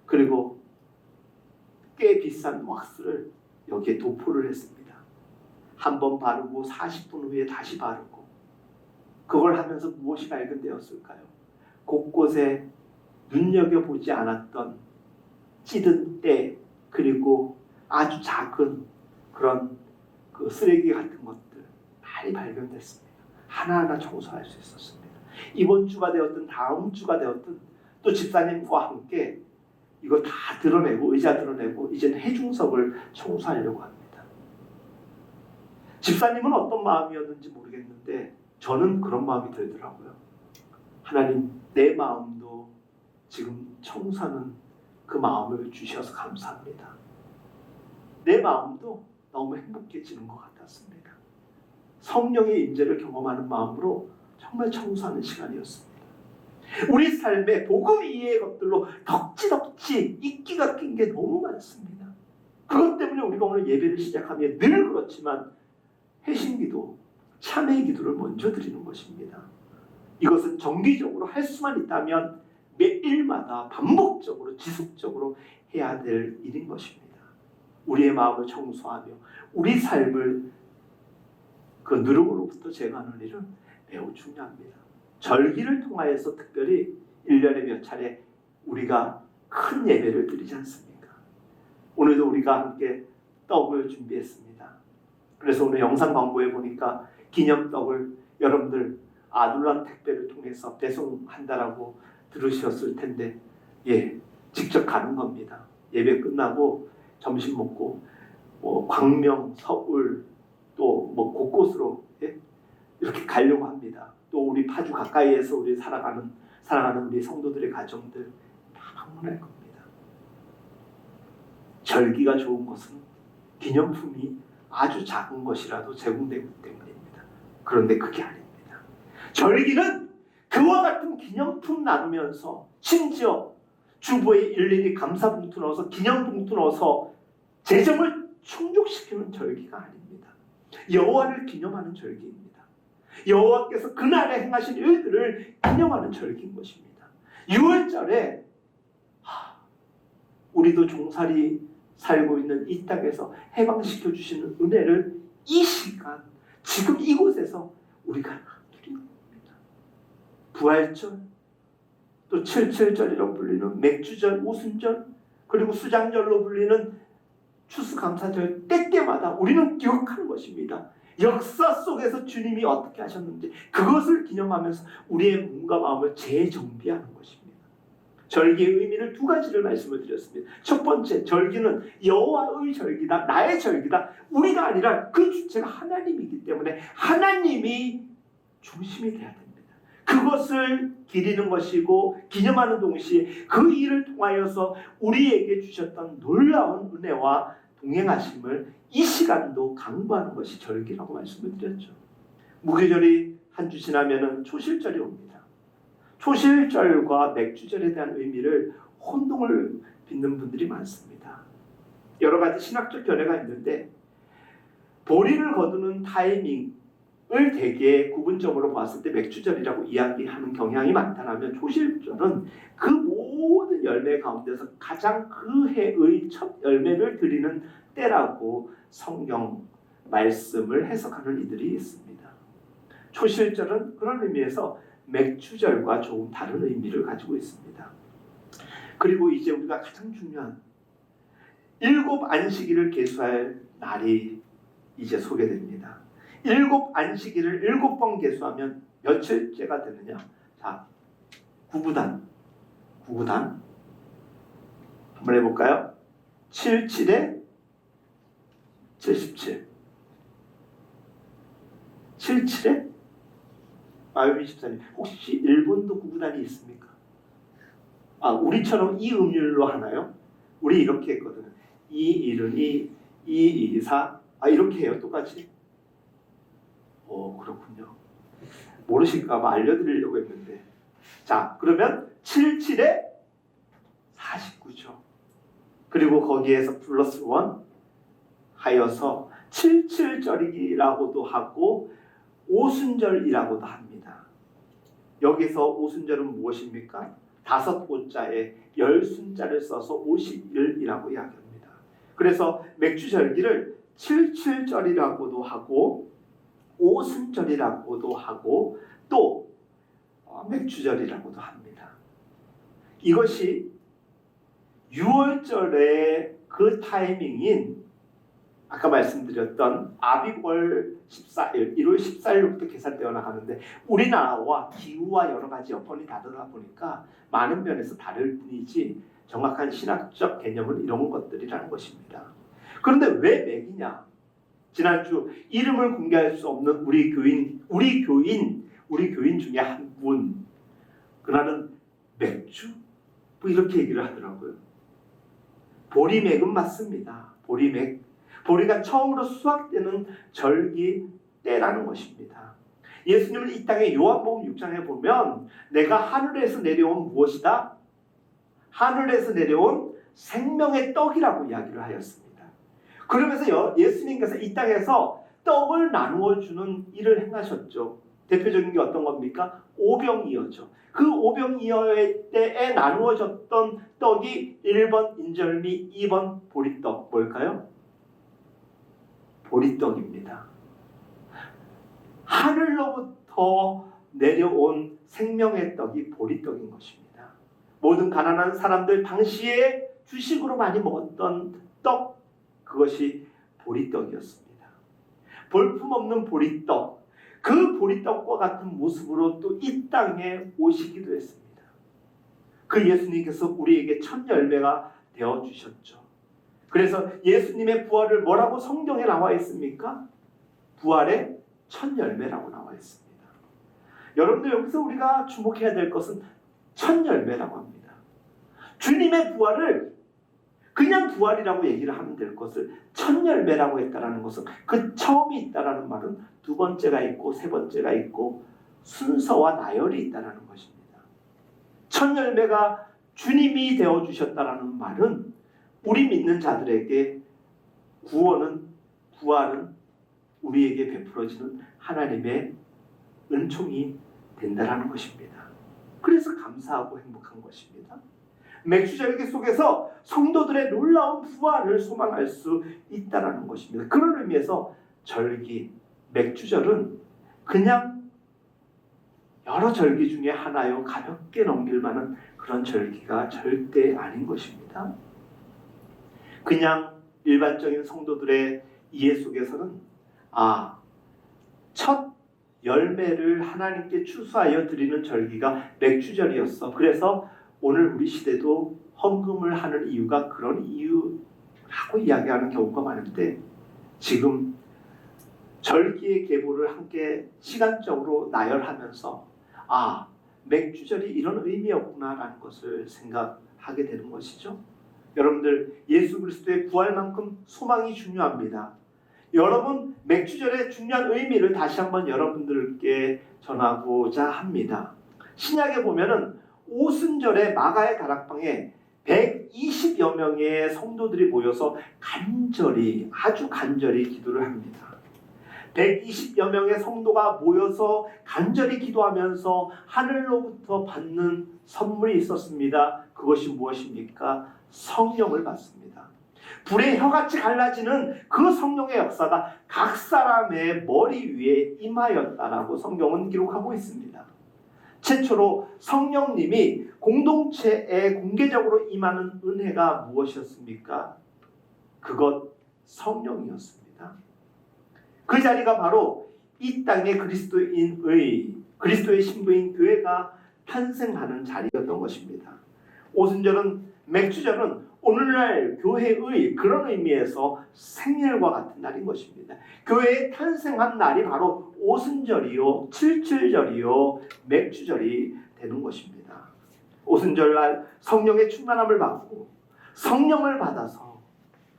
그리고 꽤 비싼 왁스를 여기에 도포를 했습니다. 한 번 바르고 40분 후에 다시 바르고. 그걸 하면서 무엇이 발견되었을까요? 곳곳에 눈여겨보지 않았던 찌든 때, 그리고 아주 작은 그런 그 쓰레기 같은 것들 많이 발견됐습니다. 하나하나 청소할 수 있었습니다. 이번 주가 되었든 다음 주가 되었든 또 집사님과 함께 이거 다 드러내고, 의자 드러내고 이제는 해중석을 청소하려고 합니다. 집사님은 어떤 마음이었는지 모르겠는데 저는 그런 마음이 들더라고요. 하나님, 내 마음도 지금 청소하는 그 마음을 주셔서 감사합니다. 내 마음도 너무 행복해지는 것 같았습니다. 성령의 임재를 경험하는 마음으로 정말 청소하는 시간이었습니다. 우리 삶에 복음 이외의 것들로 덕지덕지 이끼가 낀 게 너무 많습니다. 그것 때문에 우리가 오늘 예배를 시작하면 늘 그렇지만 회심기도, 참회 기도를 먼저 드리는 것입니다. 이것은 정기적으로 할 수만 있다면 매일마다 반복적으로 지속적으로 해야 될 일인 것입니다. 우리의 마음을 청소하며 우리 삶을 그 누룩으로부터 제거하는 일은 매우 중요합니다. 절기를 통하여서 특별히 1년에 몇 차례 우리가 큰 예배를 드리지 않습니까? 오늘도 우리가 함께 떡을 준비했습니다. 그래서 오늘 영상 광고에 보니까 기념떡을 여러분들 아둘람 택배를 통해서 배송한다라고 들으셨을 텐데, 예, 직접 가는 겁니다. 예배 끝나고 점심 먹고 광명, 서울 또 곳곳으로, 예? 이렇게 가려고 합니다. 또 우리 파주 가까이에서 우리 사랑하는 우리 성도들의 가정들 다 방문할 겁니다. 절기가 좋은 것은 기념품이 아주 작은 것이라도 제공되기 때문입니다. 그런데 그게 아닙니다. 절기는 그와 같은 기념품 나누면서 심지어 주보에 일일이 감사봉투 넣어서 기념봉투 넣어서 재정을 충족시키는 절기가 아닙니다. 여호와를 기념하는 절기입니다. 여호와께서 그날에 행하신 일들을 기념하는 절기인 것입니다. 6월절에 우리도 종살이 살고 있는 이 땅에서 해방시켜 주시는 은혜를 이 시간 지금 이곳에서 우리가 누리는 겁니다. 부활절, 또 77절이라고 불리는 맥주절, 오순절, 그리고 수장절로 불리는 추수감사절 때때마다 우리는 기억하는 것입니다. 역사 속에서 주님이 어떻게 하셨는지 그것을 기념하면서 우리의 몸과 마음을 재정비하는 것입니다. 절기의 의미를 두 가지를 말씀을 드렸습니다. 첫 번째, 절기는 여호와의 절기다, 나의 절기다. 우리가 아니라 그 주체가 하나님이기 때문에 하나님이 중심이 되어야 됩니다. 그것을 기리는 것이고 기념하는 동시에 그 일을 통하여서 우리에게 주셨던 놀라운 은혜와 동행하심을 이 시간도 강구하는 것이 절기라고 말씀을 드렸죠. 무교절이 한 주 지나면은 초실절이 옵니다. 초실절과 맥주절에 대한 의미를 혼동을 빚는 분들이 많습니다. 여러 가지 신학적 견해가 있는데 보리를 거두는 타이밍을 되게 구분적으로 봤을 때 맥주절이라고 이야기하는 경향이 많다면 초실절은 그 모든 열매 가운데서 가장 그 해의 첫 열매를 드리는 때라고 성경 말씀을 해석하는 이들이 있습니다. 초실절은 그런 의미에서 맥주절과 조금 다른 의미를 가지고 있습니다. 그리고 이제 우리가 가장 중요한 7 안식일을 계수할 날이 이제 소개됩니다. 7 안식일을 7번 계수하면 며칠째가 되느냐? 자, 9구단 한번 해볼까요? 77에 77 77에 마요미 집사님, 혹시 일본도 9구단이 있습니까? 우리처럼 이 음률로 하나요? 우리 이렇게 했거든요. 2, 1은 2, 2, 2, 4 이렇게 해요, 똑같이? 그렇군요. 모르실까봐 알려드리려고 했는데, 자, 그러면 77에 49죠. 그리고 거기에서 플러스 1 하여서 77절이라고도 하고 오순절이라고도 합니다. 여기서 오순절은 무엇입니까? 5고자에 10순자를 써서 50일이라고 이야기합니다. 그래서 맥주절기를 77절이라고도 하고 오순절이라고도 하고 또 맥주절이라고도 합니다. 이것이 6월절의 그 타이밍인 아까 말씀드렸던 아비월 14일, 1월 14일부터 계산되어 나가는데 우리나라와 기후와 여러 가지 여건이 다르다 보니까 많은 면에서 다를 뿐이지 정확한 신학적 개념은 이런 것들이라는 것입니다. 그런데 왜 맥이냐? 지난주 이름을 공개할 수 없는 우리 교인 중에 한 분, 그날은 맥주? 이렇게 얘기를 하더라고요. 보리맥은 맞습니다. 보리가 처음으로 수확되는 절기 때라는 것입니다. 예수님은 이 땅에 요한복음 6장에 보면 내가 하늘에서 내려온 무엇이다? 하늘에서 내려온 생명의 떡이라고 이야기를 하였습니다. 그러면서 예수님께서 이 땅에서 떡을 나누어 주는 일을 행하셨죠. 대표적인 게 어떤 겁니까? 오병이어죠. 그 오병이어 때에 나누어졌던 떡이 1번 인절미, 2번 보리떡. 뭘까요? 보리떡입니다. 하늘로부터 내려온 생명의 떡이 보리떡인 것입니다. 모든 가난한 사람들 당시에 주식으로 많이 먹었던 떡, 그것이 보리떡이었습니다. 볼품없는 보리떡, 그 보리떡과 같은 모습으로 또 이 땅에 오시기도 했습니다. 그 예수님께서 우리에게 첫 열매가 되어주셨죠. 그래서 예수님의 부활을 뭐라고 성경에 나와 있습니까? 부활의 첫 열매라고 나와 있습니다. 여러분들 여기서 우리가 주목해야 될 것은 첫 열매라고 합니다. 주님의 부활을 그냥 부활이라고 얘기를 하면 될 것을 첫 열매라고 했다라는 것은 그 처음이 있다라는 말은 두 번째가 있고 세 번째가 있고 순서와 나열이 있다라는 것입니다. 첫 열매가 주님이 되어주셨다라는 말은 우리 믿는 자들에게 구원은, 부활은 우리에게 베풀어지는 하나님의 은총이 된다라는 것입니다. 그래서 감사하고 행복한 것입니다. 맥주절기 속에서 성도들의 놀라운 부활을 소망할 수 있다라는 것입니다. 그런 의미에서 절기, 맥주절은 그냥 여러 절기 중에 하나요. 가볍게 넘길 만한 그런 절기가 절대 아닌 것입니다. 그냥 일반적인 성도들의 이해 속에서는 첫 열매를 하나님께 추수하여 드리는 절기가 맥주절이었어. 그래서 오늘 우리 시대도 헌금을 하는 이유가 그런 이유라고 이야기하는 경우가 많은데, 지금 절기의 계보를 함께 시간적으로 나열하면서 맥주절이 이런 의미였구나라는 것을 생각하게 되는 것이죠. 여러분들, 예수 그리스도의 부활만큼 소망이 중요합니다. 여러분, 맥주절의 중요한 의미를 다시 한번 여러분들께 전하고자 합니다. 신약에 보면은 오순절에 마가의 다락방에 120여 명의 성도들이 모여서 아주 간절히 기도를 합니다. 120여 명의 성도가 모여서 간절히 기도하면서 하늘로부터 받는 선물이 있었습니다. 그것이 무엇입니까? 성령을 받습니다. 불의 혀같이 갈라지는 그 성령의 역사가 각 사람의 머리 위에 임하였다라고 성경은 기록하고 있습니다. 최초로 성령님이 공동체에 공개적으로 임하는 은혜가 무엇이었습니까? 그것 성령이었습니다. 그 자리가 바로 이 땅의 그리스도의 신부인 교회가 탄생하는 자리였던 것입니다. 오순절은, 맥주절은 오늘날 교회의 그런 의미에서 생일과 같은 날인 것입니다. 교회에 탄생한 날이 바로 오순절이요, 칠칠절이요, 맥주절이 되는 것입니다. 오순절날 성령의 충만함을 받고 성령을 받아서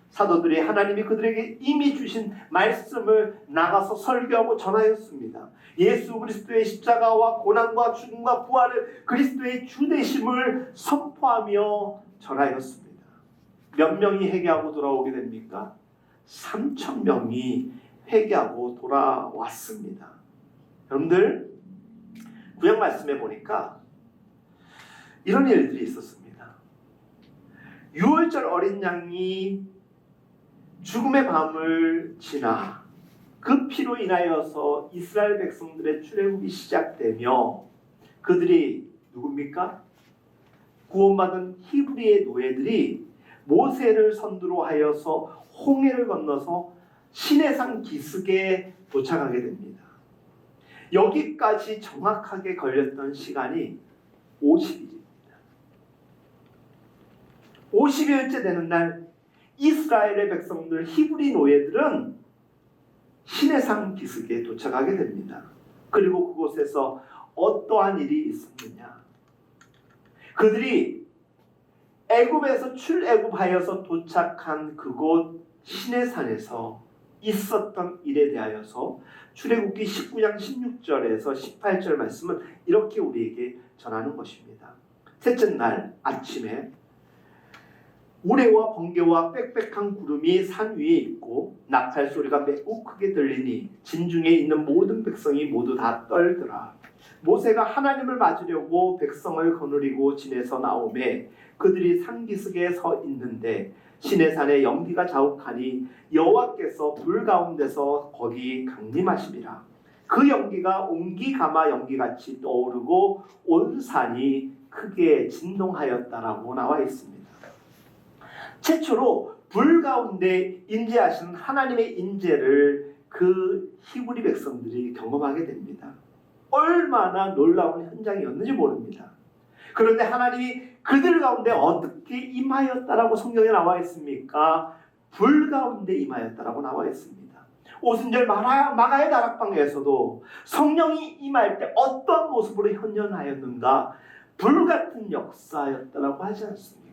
사도들이 하나님이 그들에게 이미 주신 말씀을 나가서 설교하고 전하였습니다. 예수 그리스도의 십자가와 고난과 죽음과 부활을, 그리스도의 주되심을 선포하며 전하였습니다. 몇 명이 회개하고 돌아오게 됩니까? 3,000명이 회개하고 돌아왔습니다. 여러분들, 구약 말씀에 보니까 이런 일들이 있었습니다. 유월절 어린 양이 죽음의 밤을 지나 그 피로 인하여서 이스라엘 백성들의 출애굽이 시작되며, 그들이 누굽니까? 구원받은 히브리의 노예들이 모세를 선두로 하여서 홍해를 건너서 시내산 기슭에 도착하게 됩니다. 여기까지 정확하게 걸렸던 시간이 50일입니다. 50일째 되는 날 이스라엘의 백성들, 히브리 노예들은 시내산 기슭에 도착하게 됩니다. 그리고 그곳에서 어떠한 일이 있었느냐? 그들이 애굽에서 출애굽하여서 도착한 그곳 시내산에서 있었던 일에 대하여서 출애굽기 19장 16절에서 18절 말씀은 이렇게 우리에게 전하는 것입니다. 셋째 날 아침에 우레와 번개와 빽빽한 구름이 산 위에 있고 나팔 소리가 매우 크게 들리니 진중에 있는 모든 백성이 모두 다 떨더라. 모세가 하나님을 맞으려고 백성을 거느리고 진에서 나오매 그들이 산기슭에 서 있는데 시내산에 연기가 자욱하니 여호와께서 불 가운데서 거기 강림하심이라. 그 연기가 옹기가마 연기같이 떠오르고 온 산이 크게 진동하였다라고 나와 있습니다. 최초로 불 가운데 임재하시는 하나님의 임재를 그 히브리 백성들이 경험하게 됩니다. 얼마나 놀라운 현장이었는지 모릅니다. 그런데 하나님이 그들 가운데 어떻게 임하였다라고 성경에 나와 있습니까? 불 가운데 임하였다라고 나와 있습니다. 오순절 마가의 다락방에서도 성령이 임할 때 어떤 모습으로 현현하였는가? 불같은 역사였다라고 하지 않습니까?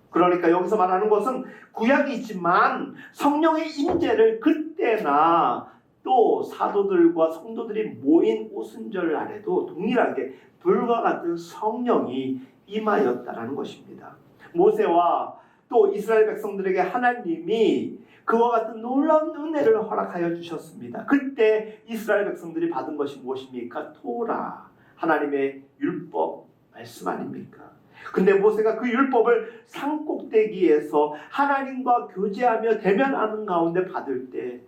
그러니까 여기서 말하는 것은 구약이지만 성령의 임재를 그때나 또 사도들과 성도들이 모인 오순절 날에도 동일하게 불과 같은 성령이 임하였다라는 것입니다. 모세와 또 이스라엘 백성들에게 하나님이 그와 같은 놀라운 은혜를 허락하여 주셨습니다. 그때 이스라엘 백성들이 받은 것이 무엇입니까? 토라, 하나님의 율법 말씀 아닙니까? 근데 모세가 그 율법을 산꼭대기에서 하나님과 교제하며 대면하는 가운데 받을 때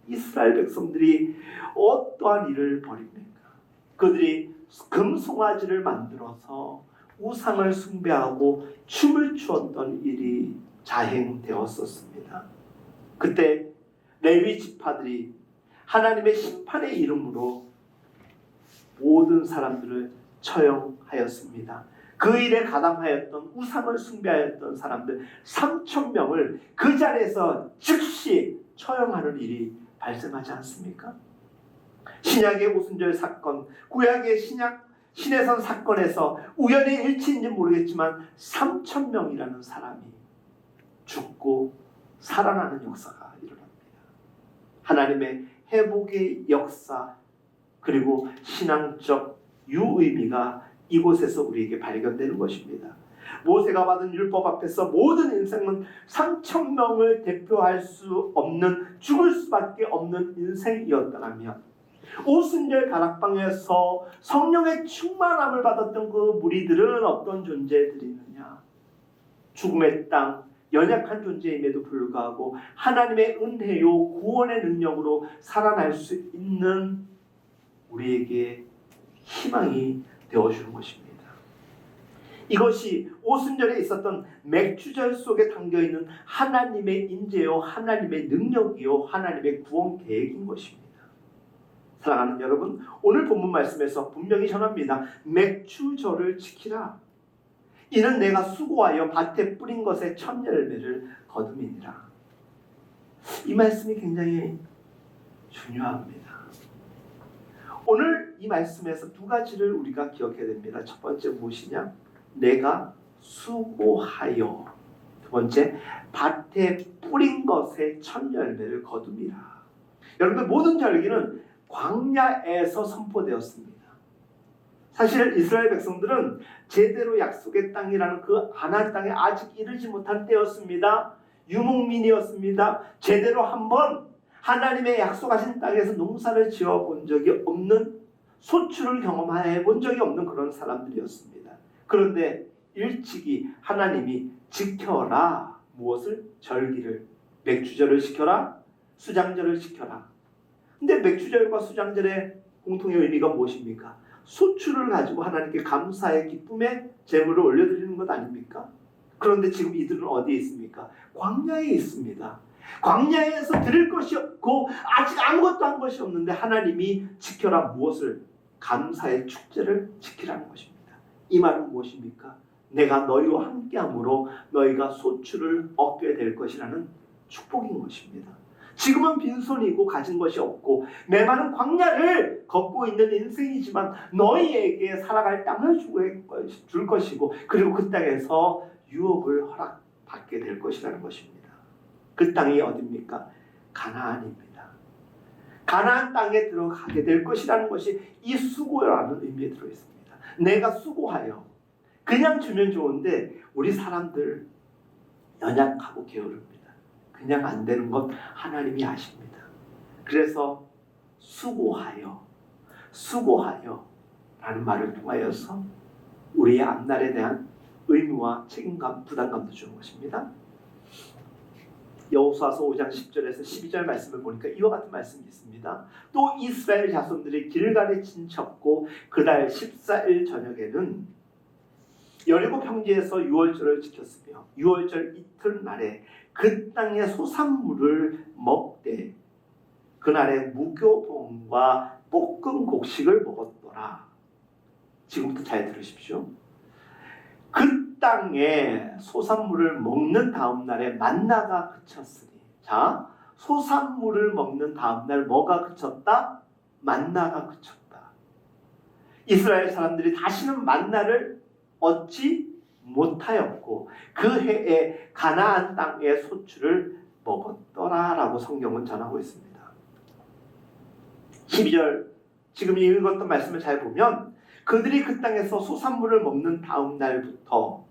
이스라엘 백성들이 어떠한 일을 벌입니까? 그들이 금송아지를 만들어서 우상을 숭배하고 춤을 추었던 일이 자행되었었습니다. 그때 레위 지파들이 하나님의 심판의 이름으로 모든 사람들을 처형하였습니다. 그 일에 가담하였던 우상을 숭배하였던 사람들 3,000명을 그 자리에서 즉시 처형하는 일이 발생하지 않습니까? 신약의 오순절 사건, 구약의 신해선 사건에서 우연의 일치인지 모르겠지만 3,000명이라는 사람이 죽고 살아나는 역사가 일어납니다. 하나님의 회복의 역사 그리고 신앙적 유의미가 이곳에서 우리에게 발견되는 것입니다. 모세가 받은 율법 앞에서 모든 인생은 3,000명을 대표할 수 없는 죽을 수밖에 없는 인생이었다면 오순절 다락방에서 성령의 충만함을 받았던 그 무리들은 어떤 존재들이느냐? 죽음의 땅, 연약한 존재임에도 불구하고 하나님의 은혜요 구원의 능력으로 살아날 수 있는 우리에게 희망이 되어주는 것입니다. 이것이 오순절에 있었던 맥주절 속에 담겨있는 하나님의 인재요 하나님의 능력이요 하나님의 구원 계획인 것입니다. 사랑하는 여러분, 오늘 본문 말씀에서 분명히 전합니다. 맥주절을 지키라. 이는 내가 수고하여 밭에 뿌린 것의 첫 열매를 거둠이니라. 이 말씀이 굉장히 중요합니다. 오늘 이 말씀에서 두 가지를 우리가 기억해야 됩니다. 첫 번째 무엇이냐? 내가 수고하여. 두 번째, 밭에 뿌린 것의 첫 열매를 거둠이라. 여러분들 모든 절기는 광야에서 선포되었습니다. 사실 이스라엘 백성들은 제대로 약속의 땅이라는 그 가나안 땅에 아직 이르지 못한 때였습니다. 유목민이었습니다. 제대로 한번 하나님의 약속하신 땅에서 농사를 지어본 적이 없는, 소출을 경험해 본 적이 없는 그런 사람들이었습니다. 그런데 일찍이 하나님이 지켜라. 무엇을? 절기를. 맥주절을 지켜라. 수장절을 지켜라. 근데 맥주절과 수장절의 공통의 의미가 무엇입니까? 소출을 가지고 하나님께 감사의 기쁨의 제물을 올려드리는 것 아닙니까? 그런데 지금 이들은 어디에 있습니까? 광야에 있습니다. 광야에서 드릴 것이 없고 아직 아무것도 한 것이 없는데 하나님이 지켜라. 무엇을? 감사의 축제를 지키라는 것입니다. 이 말은 무엇입니까? 내가 너희와 함께함으로 너희가 소출을 얻게 될 것이라는 축복인 것입니다. 지금은 빈손이고 가진 것이 없고 메마른 광야를 걷고 있는 인생이지만 너희에게 살아갈 땅을 줄 것이고 그리고 그 땅에서 유업을 허락받게 될 것이라는 것입니다. 그 땅이 어디입니까? 가나안입니다. 가나안 땅에 들어가게 될 것이라는 것이 이 수고라는 의미에 들어있습니다. 내가 수고하여 그냥 주면 좋은데 우리 사람들 연약하고 게으릅니다. 그냥 안 되는 건 하나님이 아십니다. 그래서 수고하여 라는 말을 통하여서 우리의 앞날에 대한 의무와 책임감, 부담감도 주는 것입니다. 여호수아서 5장 10절에서 12절 말씀을 보니까 이와 같은 말씀이 있습니다. 또 이스라엘 자손들이 길갈에 진쳤고 그달 14일 저녁에는 여리고 평지에서 유월절을 지켰으며 유월절 이튿날에 그 땅의 소산물을 먹되 그날에 무교봉과 볶은 곡식을 먹었더라. 지금부터 잘 들으십시오. 그 땅에 소산물을 먹는 다음 날에 만나가 그쳤으니, 자, 소산물을 먹는 다음 날 뭐가 그쳤다? 만나가 그쳤다. 이스라엘 사람들이 다시는 만나를 얻지 못하였고 그 해에 가나안 땅의 소출을 먹었더라라고 성경은 전하고 있습니다. 12절 지금 읽었던 말씀을 잘 보면 그들이 그 땅에서 소산물을 먹는 다음 날부터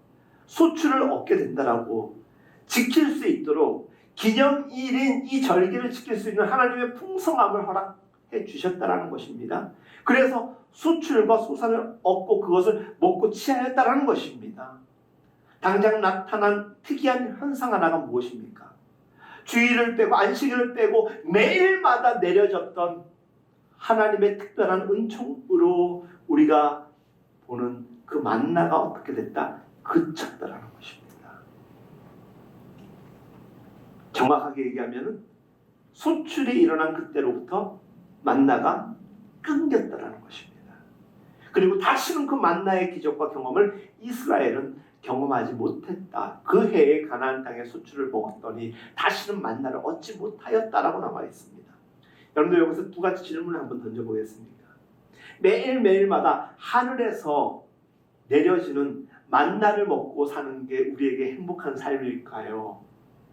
소출을 얻게 된다라고 지킬 수 있도록 기념일인 이 절기를 지킬 수 있는 하나님의 풍성함을 허락해 주셨다라는 것입니다. 그래서 소출과 소산을 얻고 그것을 먹고 취하였다라는 것입니다. 당장 나타난 특이한 현상 하나가 무엇입니까? 주일을 빼고 안식일을 빼고 매일마다 내려졌던 하나님의 특별한 은총으로 우리가 보는 그 만나가 어떻게 됐다? 그쳤다라는 것입니다. 정확하게 얘기하면 소출이 일어난 그때로부터 만나가 끊겼다라는 것입니다. 그리고 다시는 그 만나의 기적과 경험을 이스라엘은 경험하지 못했다. 그 해에 가나안 땅의 소출을 먹었더니 다시는 만나를 얻지 못하였다라고 나와 있습니다. 여러분들 여기서 두 가지 질문을 한번 던져보겠습니다. 매일매일마다 하늘에서 내려지는 만나를 먹고 사는 게 우리에게 행복한 삶일까요?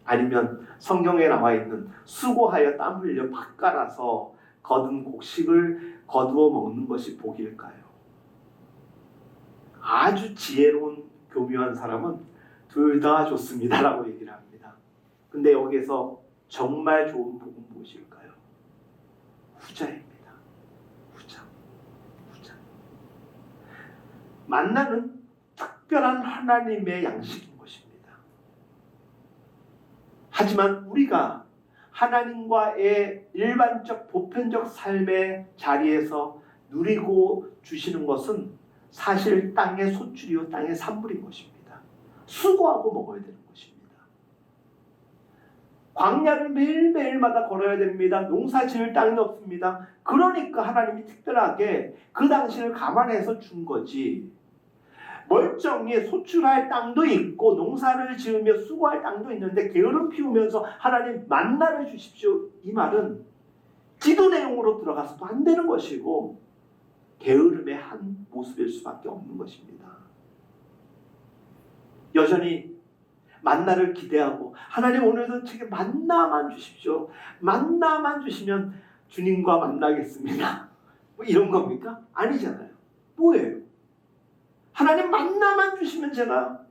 아니면 성경에 나와 있는 수고하여 땀 흘려 밥 갈아서 거둔 곡식을 거두어 먹는 것이 복일까요? 아주 지혜로운 교묘한 사람은 둘 다 좋습니다라고 얘기를 합니다. 근데 여기에서 정말 좋은 복은 무엇일까요? 후자입니다. 후자. 만나는 특별한 하나님의 양식인 것입니다. 하지만 우리가 하나님과의 일반적 보편적 삶의 자리에서 누리고 주시는 것은 사실 땅의 소출이요 땅의 산물인 것입니다. 수고하고 먹어야 되는 것입니다. 광야를 매일매일마다 걸어야 됩니다. 농사 지을 땅이 없습니다. 그러니까 하나님이 특별하게 그 당시를 감안해서 준 거지. 멀쩡히 소출할 땅도 있고 농사를 지으며 수고할 땅도 있는데 게으름 피우면서 하나님 만나를 주십시오. 이 말은 기도 내용으로 들어가서도 안 되는 것이고 게으름의 한 모습일 수밖에 없는 것입니다. 여전히 만나를 기대하고 하나님 오늘도 제게 만나만 주십시오. 만나만 주시면 주님과 만나겠습니다. 뭐 이런 겁니까? 아니잖아요. 뭐예요? 하나님 만나만 주시면 제가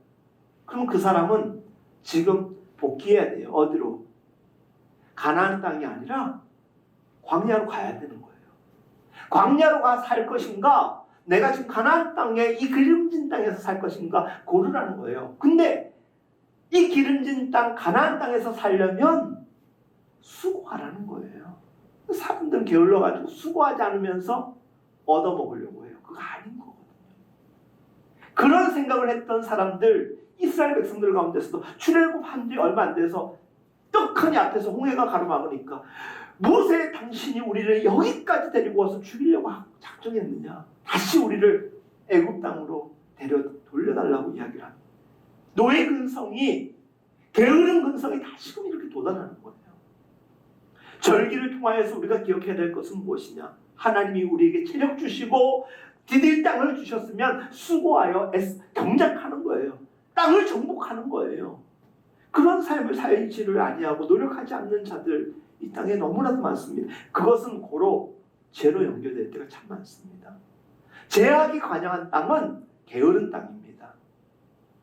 그럼 그 사람은 지금 복귀해야 돼요. 어디로? 가나안 땅이 아니라 광야로 가야 되는 거예요. 광야로 가 살 것인가? 내가 지금 가나안 땅에 이 기름진 땅에서 살 것인가? 고르라는 거예요. 근데 이 기름진 땅 가나안 땅에서 살려면 수고하라는 거예요. 사람들은 게을러가지고 수고하지 않으면서 얻어먹으려고 해요. 그거 아닌 거거든요. 그런 생각을 했던 사람들, 이스라엘 백성들 가운데서도 출애굽한 지 얼마 안 돼서 떡하니 앞에서 홍해가 가로막으니까 모세 당신이 우리를 여기까지 데리고 와서 죽이려고 작정했느냐? 다시 우리를 애굽 땅으로 돌려달라고 이야기를 합니다. 노예 근성이, 게으른 근성이 다시금 이렇게 돋아나는 거예요. 절기를 통하여서 우리가 기억해야 될 것은 무엇이냐? 하나님이 우리에게 체력 주시고 디딜 땅을 주셨으면 수고하여 경작하는 거예요. 땅을 정복하는 거예요. 그런 삶을 살지를 아니하고 노력하지 않는 자들 이 땅에 너무나도 많습니다. 그것은 고로 죄로 연결될 때가 참 많습니다. 죄악이 관영한 땅은 게으른 땅입니다.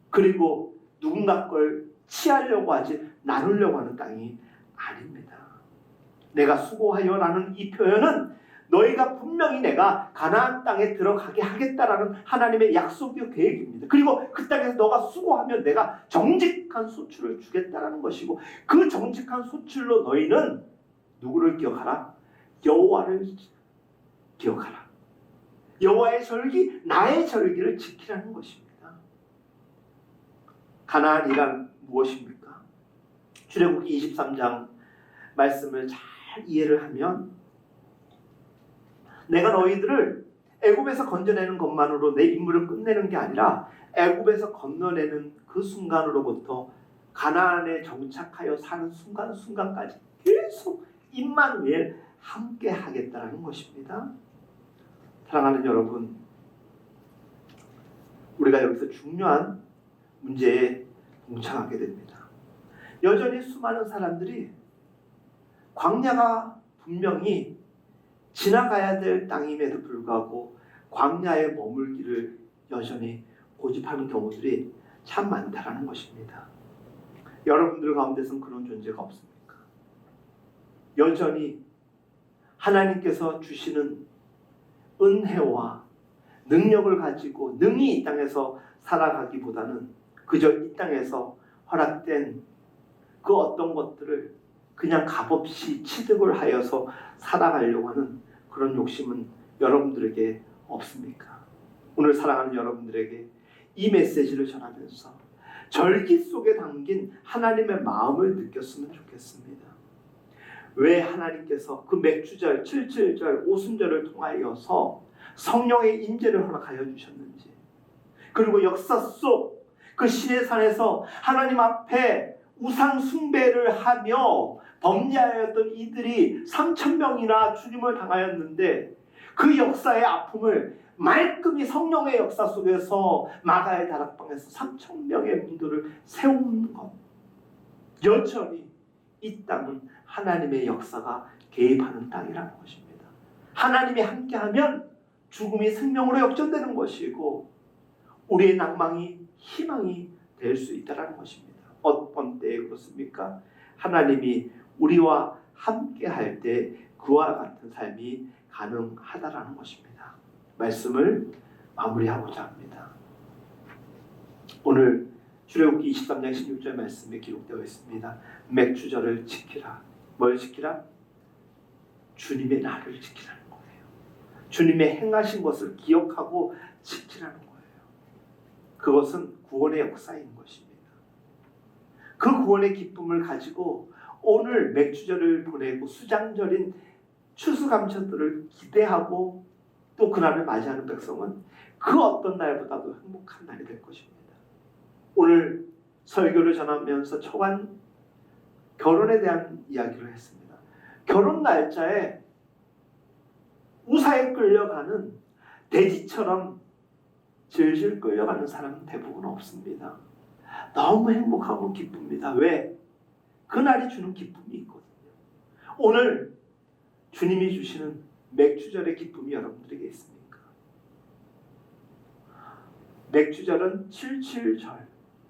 그리고 누군가 걸 취하려고 하지 나누려고 하는 땅이 아닙니다. 내가 수고하여라는 이 표현은 너희가 분명히 내가 가나안 땅에 들어가게 하겠다라는 하나님의 약속의 계획입니다. 그리고 그 땅에서 너가 수고하면 내가 정직한 소출을 주겠다라는 것이고, 그 정직한 소출로 너희는 누구를 기억하라? 여호와를 기억하라. 여호와의 절기, 나의 절기를 지키라는 것입니다. 가나안이란 무엇입니까? 출애굽기 23장 말씀을 잘 이해를 하면, 내가 너희들을 애굽에서 건져내는 것만으로 내 임무를 끝내는 게 아니라 애굽에서 건너내는 그 순간으로부터 가나안에 정착하여 사는 순간까지 계속 임마누엘 함께 하겠다라는 것입니다. 사랑하는 여러분, 우리가 여기서 중요한 문제에 봉착하게 됩니다. 여전히 수많은 사람들이 광야가 분명히 지나가야 될 땅임에도 불구하고 광야에 머물기를 여전히 고집하는 경우들이 참 많다라는 것입니다. 여러분들 가운데서는 그런 존재가 없습니까? 여전히 하나님께서 주시는 은혜와 능력을 가지고 능히 이 땅에서 살아가기보다는 그저 이 땅에서 허락된 그 어떤 것들을 그냥 값없이 취득을 하여서 살아가려고 하는 그런 욕심은 여러분들에게 없습니까? 오늘 사랑하는 여러분들에게 이 메시지를 전하면서 절기 속에 담긴 하나님의 마음을 느꼈으면 좋겠습니다. 왜 하나님께서 그 맥주절, 77절, 오순절을 통하여서 성령의 임재를 허락하여 주셨는지, 그리고 역사 속 그 시내산에서 하나님 앞에 우상 숭배를 하며 범죄하였던 이들이 3,000명이나 주님을 당하였는데, 그 역사의 아픔을 말끔히 성령의 역사 속에서 마가의 다락방에서 3,000명의 문도를 세우는 것, 여전히 이 땅은 하나님의 역사가 개입하는 땅이라는 것입니다. 하나님이 함께하면 죽음이 생명으로 역전되는 것이고 우리의 낭망이 희망이 될 수 있다는 것입니다. 어떤 때에 그렇습니까? 하나님이 우리와 함께 할 때 그와 같은 삶이 가능하다라는 것입니다. 말씀을 마무리하고자 합니다. 오늘 출애굽기 23장 16절 말씀에 기록되어 있습니다. 맥주절을 지키라. 뭘 지키라? 주님의 날을 지키라는 거예요. 주님의 행하신 것을 기억하고 지키라는 거예요. 그것은 구원의 역사인 것입니다. 그 구원의 기쁨을 가지고 오늘 맥주절을 보내고 수장절인 추수감사들을 기대하고 또 그날을 맞이하는 백성은 그 어떤 날보다도 행복한 날이 될 것입니다. 오늘 설교를 전하면서 초반 결혼에 대한 이야기를 했습니다. 결혼 날짜에 우사에 끌려가는 돼지처럼 질질 끌려가는 사람은 대부분 없습니다. 너무 행복하고 기쁩니다. 왜? 그날이 주는 기쁨이 있거든요. 오늘 주님이 주시는 맥주절의 기쁨이 여러분들에게 있습니까? 맥주절은 77절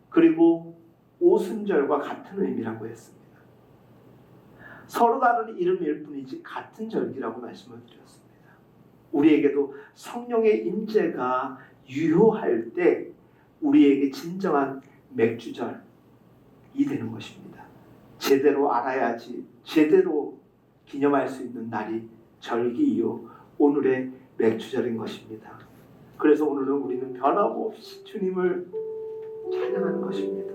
그리고 오순절과 같은 의미라고 했습니다. 서로 다른 이름일 뿐이지 같은 절기라고 말씀을 드렸습니다. 우리에게도 성령의 임재가 유효할 때 우리에게 진정한 맥주절이 되는 것입니다. 제대로 알아야지 제대로 기념할 수 있는 날이 절기이요 오늘의 맥주절인 것입니다. 그래서 오늘은 우리는 변함없이 주님을 찬양하는 것입니다.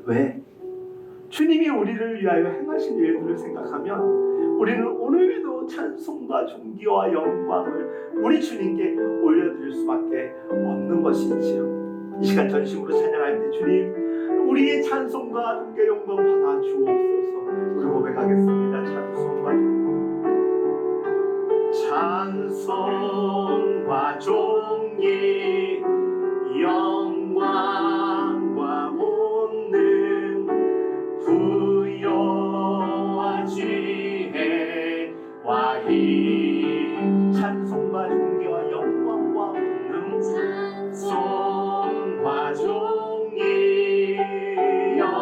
왜? 주님이 우리를 위하여 행하신 일들을 생각하면 우리는 오늘도 찬송과 존귀와 영광을 우리 주님께 올려드릴 수밖에 없는 것이지요. 이 시간 전심으로 찬양할 때 주님 우리의 찬송과 존귀 영광 받아 주옵소서. 그 고백하겠습니다. 찬송과 존귀 영광과 본능 부여와 지혜와 힘 찬송과 존귀와 영광과 본능 찬송과 존귀 영광과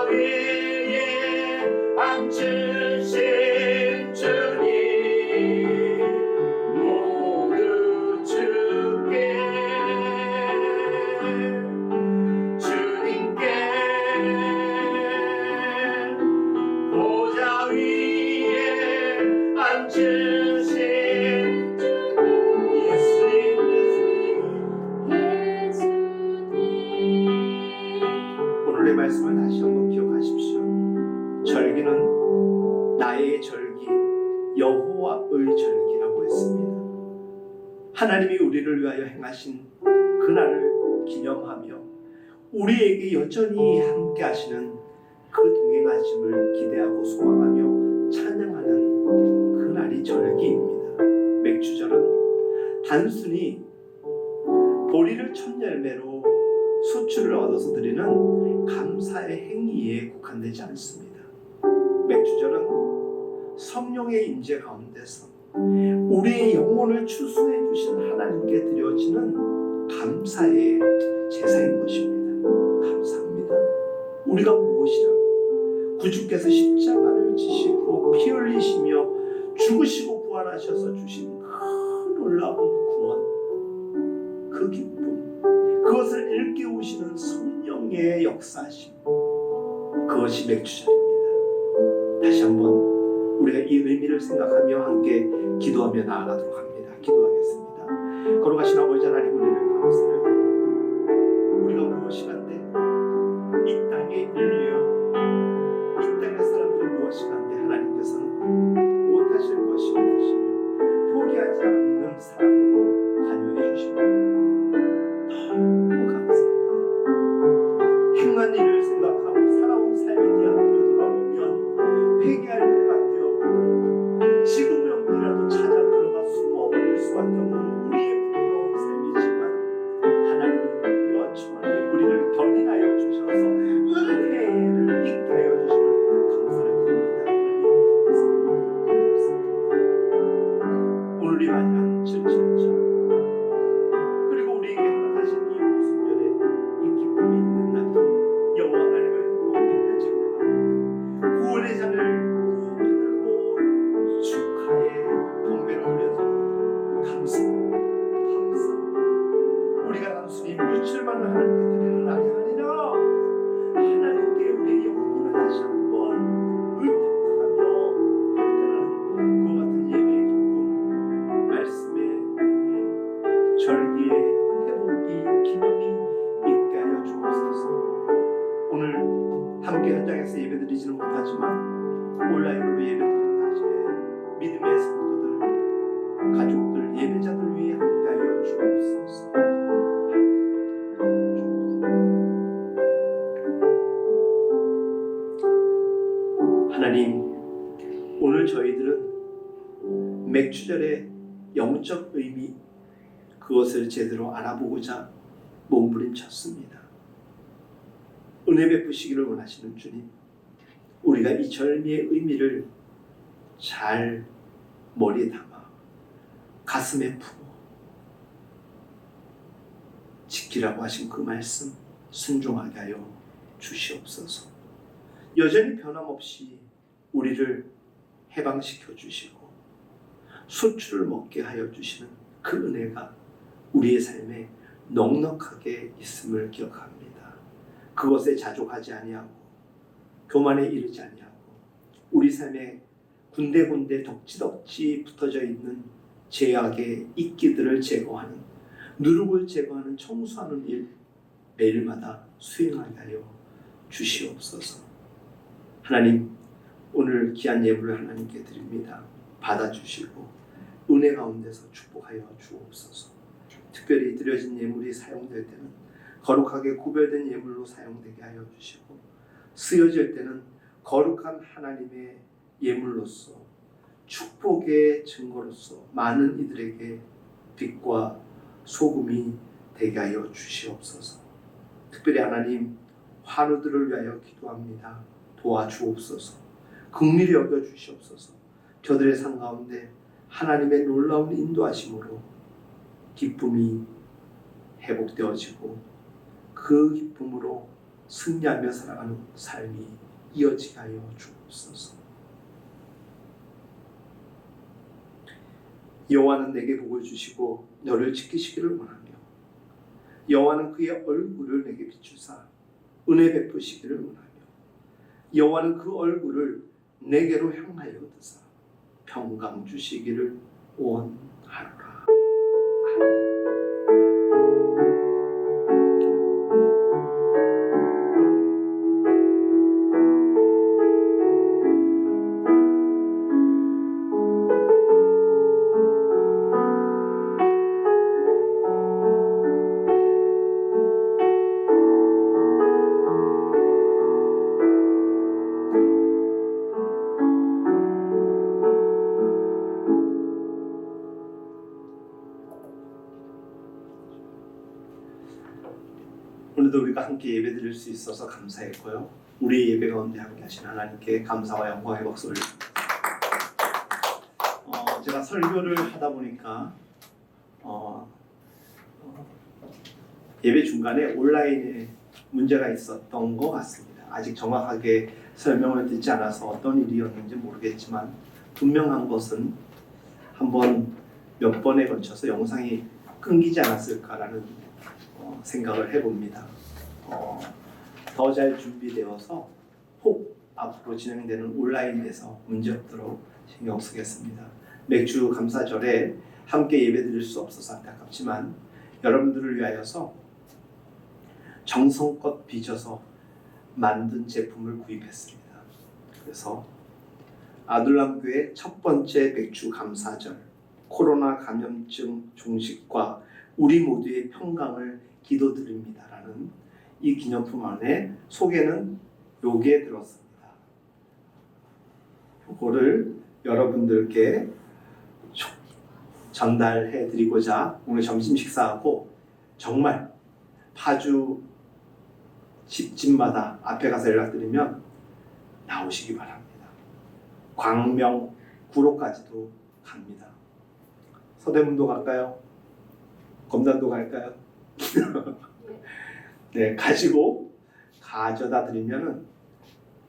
위에 앉으신 주님 모두 주께 주님께 보좌 위에 앉으신 오늘의 말씀을 다시 한번 기억하십시오. 절기는 나의 절기, 여호와의 절기라고 했습니다. 하나님이 우리를 위하여 행하신 그날을 기념하며 우리에게 여전히 함께 하시는 그 동행하심을 기대하고 소망하며 찬양하는 그날이 절기입니다. 맥주절은 단순히 보리를 첫 열매로 수출을 얻어서 드리는 감사의 행위에 국한되지 않습니다. 맥주절은 성령의 임재 가운데서 우리의 영혼을 추수해 주신 하나님께 드려지는 감사의 제사인 것입니다. 감사합니다. 우리가 무엇이라고 구주께서 십자가를 지시고 피 흘리시며 죽으시고 부활하셔서 주신 큰 놀라운 구원, 그 기쁨, 그것을 일깨우시는 성령의 역사심, 그것이 맥주절입니다. 다시 한번 우리가 이 의미를 생각하며 함께 기도하며 나아가도록 합니다. 기도하겠습니다. 거룩하신 아버지 하나님, 우리를 감사를 드립니다. 우리가 무엇이간데 이 땅의 인류여, 이 땅의 사람들이 무엇이간데 하나님께서는 못하실 것이 없으시며 포기하지 않는 사랑으로 관여해 주십니다. 너무 감사합니다. 행한 일을 생각하고 살아온 삶에 대한 돌아보면 회개할 일밖에 없고 지금 영이라도 찾아 들어가 숨어버릴 수밖에 없는 우리의 부끄러운 삶이지만 하나님이 여전히 우리를 견인하여 주셔서 은혜를 있게 하여 주시는 감사를 드립니다. 하나님, 오늘이 마지막 77절 그리고 우리에게 허락하신 이 오순절에 이 기쁨이 있는 날 여호와 하나님을 높이며 찬양합니다. 구원의 잔을 들고 축하의 경배를 올려드립니다. 감사합니다. 감사합니다. 우리가 단순히 물질만을 하나님께 드리는 날이 아니라 하나님께 우리의 영혼을 다시 한번 의탁하며 그 같은 예배의 기쁨, 말씀의 은혜, 절기의 회복이 기념이 있게 하여 주옵소서. 오늘 함께 현장에서 예배드리지는 못하지만 온라인으로 예배드리는 당신의 믿음의 성도들, 가족들, 예배자들 위해 함께 하여 주옵소서. 하나님, 오늘 저희들은 맥주절의 영적 의미, 그것을 제대로 알아보고자 몸부림쳤습니다. 은혜 베푸시기를 원하시는 주님, 우리가 이 절미의 의미를 잘 머리에 담아 가슴에 품어 지키라고 하신 그 말씀 순종하게 하여 주시옵소서. 여전히 변함없이 우리를 해방시켜 주시고 수출을 먹게 하여 주시는 그 은혜가 우리의 삶에 넉넉하게 있음을 기억합니다. 그것에 자족하지 아니하고 교만에 이르지 아니하고 우리 삶에 군데군데 덕지덕지 붙어져 있는 죄악의 이끼들을 제거하는, 누룩을 제거하는, 청소하는 일 매일마다 수행하게 하여 주시옵소서. 하나님, 오늘 귀한 예물을 하나님께 드립니다. 받아주시고 은혜 가운데서 축복하여 주옵소서. 특별히 드려진 예물이 사용될 때는 거룩하게 구별된 예물로 사용되게 하여 주시고, 쓰여질 때는 거룩한 하나님의 예물로서 축복의 증거로서 많은 이들에게 빛과 소금이 되게 하여 주시옵소서. 특별히 하나님, 환우들을 위하여 기도합니다. 도와주옵소서. 긍휼히 여겨 주시옵소서. 저들의 삶 가운데 하나님의 놀라운 인도하심으로 기쁨이 회복되어지고 그 기쁨으로 승리하며 살아가는 삶이 이어지게 하여 주옵소서. 여호와는 내게 복을 주시고 너를 지키시기를 원하며 여호와는 그의 얼굴을 내게 비추사 은혜 베푸시기를 원하며 여호와는 그 얼굴을 내게로 향하여 드사 평강 주시기를 원하노라. 오늘도 우리가 함께 예배드릴 수 있어서 감사했고요. 우리 예배 가운데 함께 하신 하나님께 감사와 영광의 박수를 제가 설교를 하다 보니까 예배 중간에 온라인에 문제가 있었던 것 같습니다. 아직 정확하게 설명을 듣지 않아서 어떤 일이었는지 모르겠지만 분명한 것은 한번 몇 번에 걸쳐서 영상이 끊기지 않았을까라는 생각을 해봅니다. 더 잘 준비되어서 혹 앞으로 진행되는 온라인에서 문제 없도록 신경 쓰겠습니다. 맥주 감사절에 함께 예배드릴 수 없어서 안타깝지만 여러분들을 위하여서 정성껏 빚어서 만든 제품을 구입했습니다. 그래서 아둘람교회 첫 번째 맥주 감사절 코로나 감염증 종식과 우리 모두의 평강을 기도드립니다라는 이 기념품 안에 소개는 요게 들었습니다. 요거를 여러분들께 전달해 드리고자 오늘 점심 식사하고 정말 파주 집마다 앞에 가서 연락드리면 나오시기 바랍니다. 광명 구로까지도 갑니다. 서대문도 갈까요? 검단도 갈까요? 네, 가지고 가져다 드리면은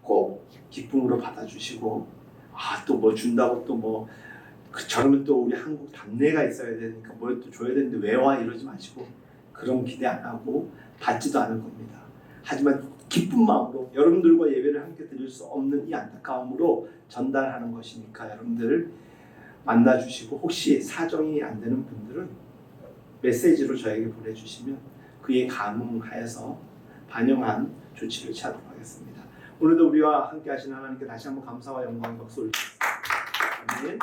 꼭 기쁨으로 받아주시고 또 뭐 준다고 또 뭐 저러면 또 우리 한국 답례가 있어야 되니까 뭘 또 줘야 되는데 왜 와 이러지 마시고 그런 기대 안 하고 받지도 않을 겁니다. 하지만 기쁜 마음으로 여러분들과 예배를 함께 드릴 수 없는 이 안타까움으로 전달하는 것이니까 여러분들 만나주시고 혹시 사정이 안 되는 분들은 메시지로 저에게 보내주시면 그에 감응하여서 반영한 조치를 취하도록 하겠습니다. 오늘도 우리와 함께 하신 하나님께 다시 한번 감사와 영광의 박수 올리겠습니다. 아멘.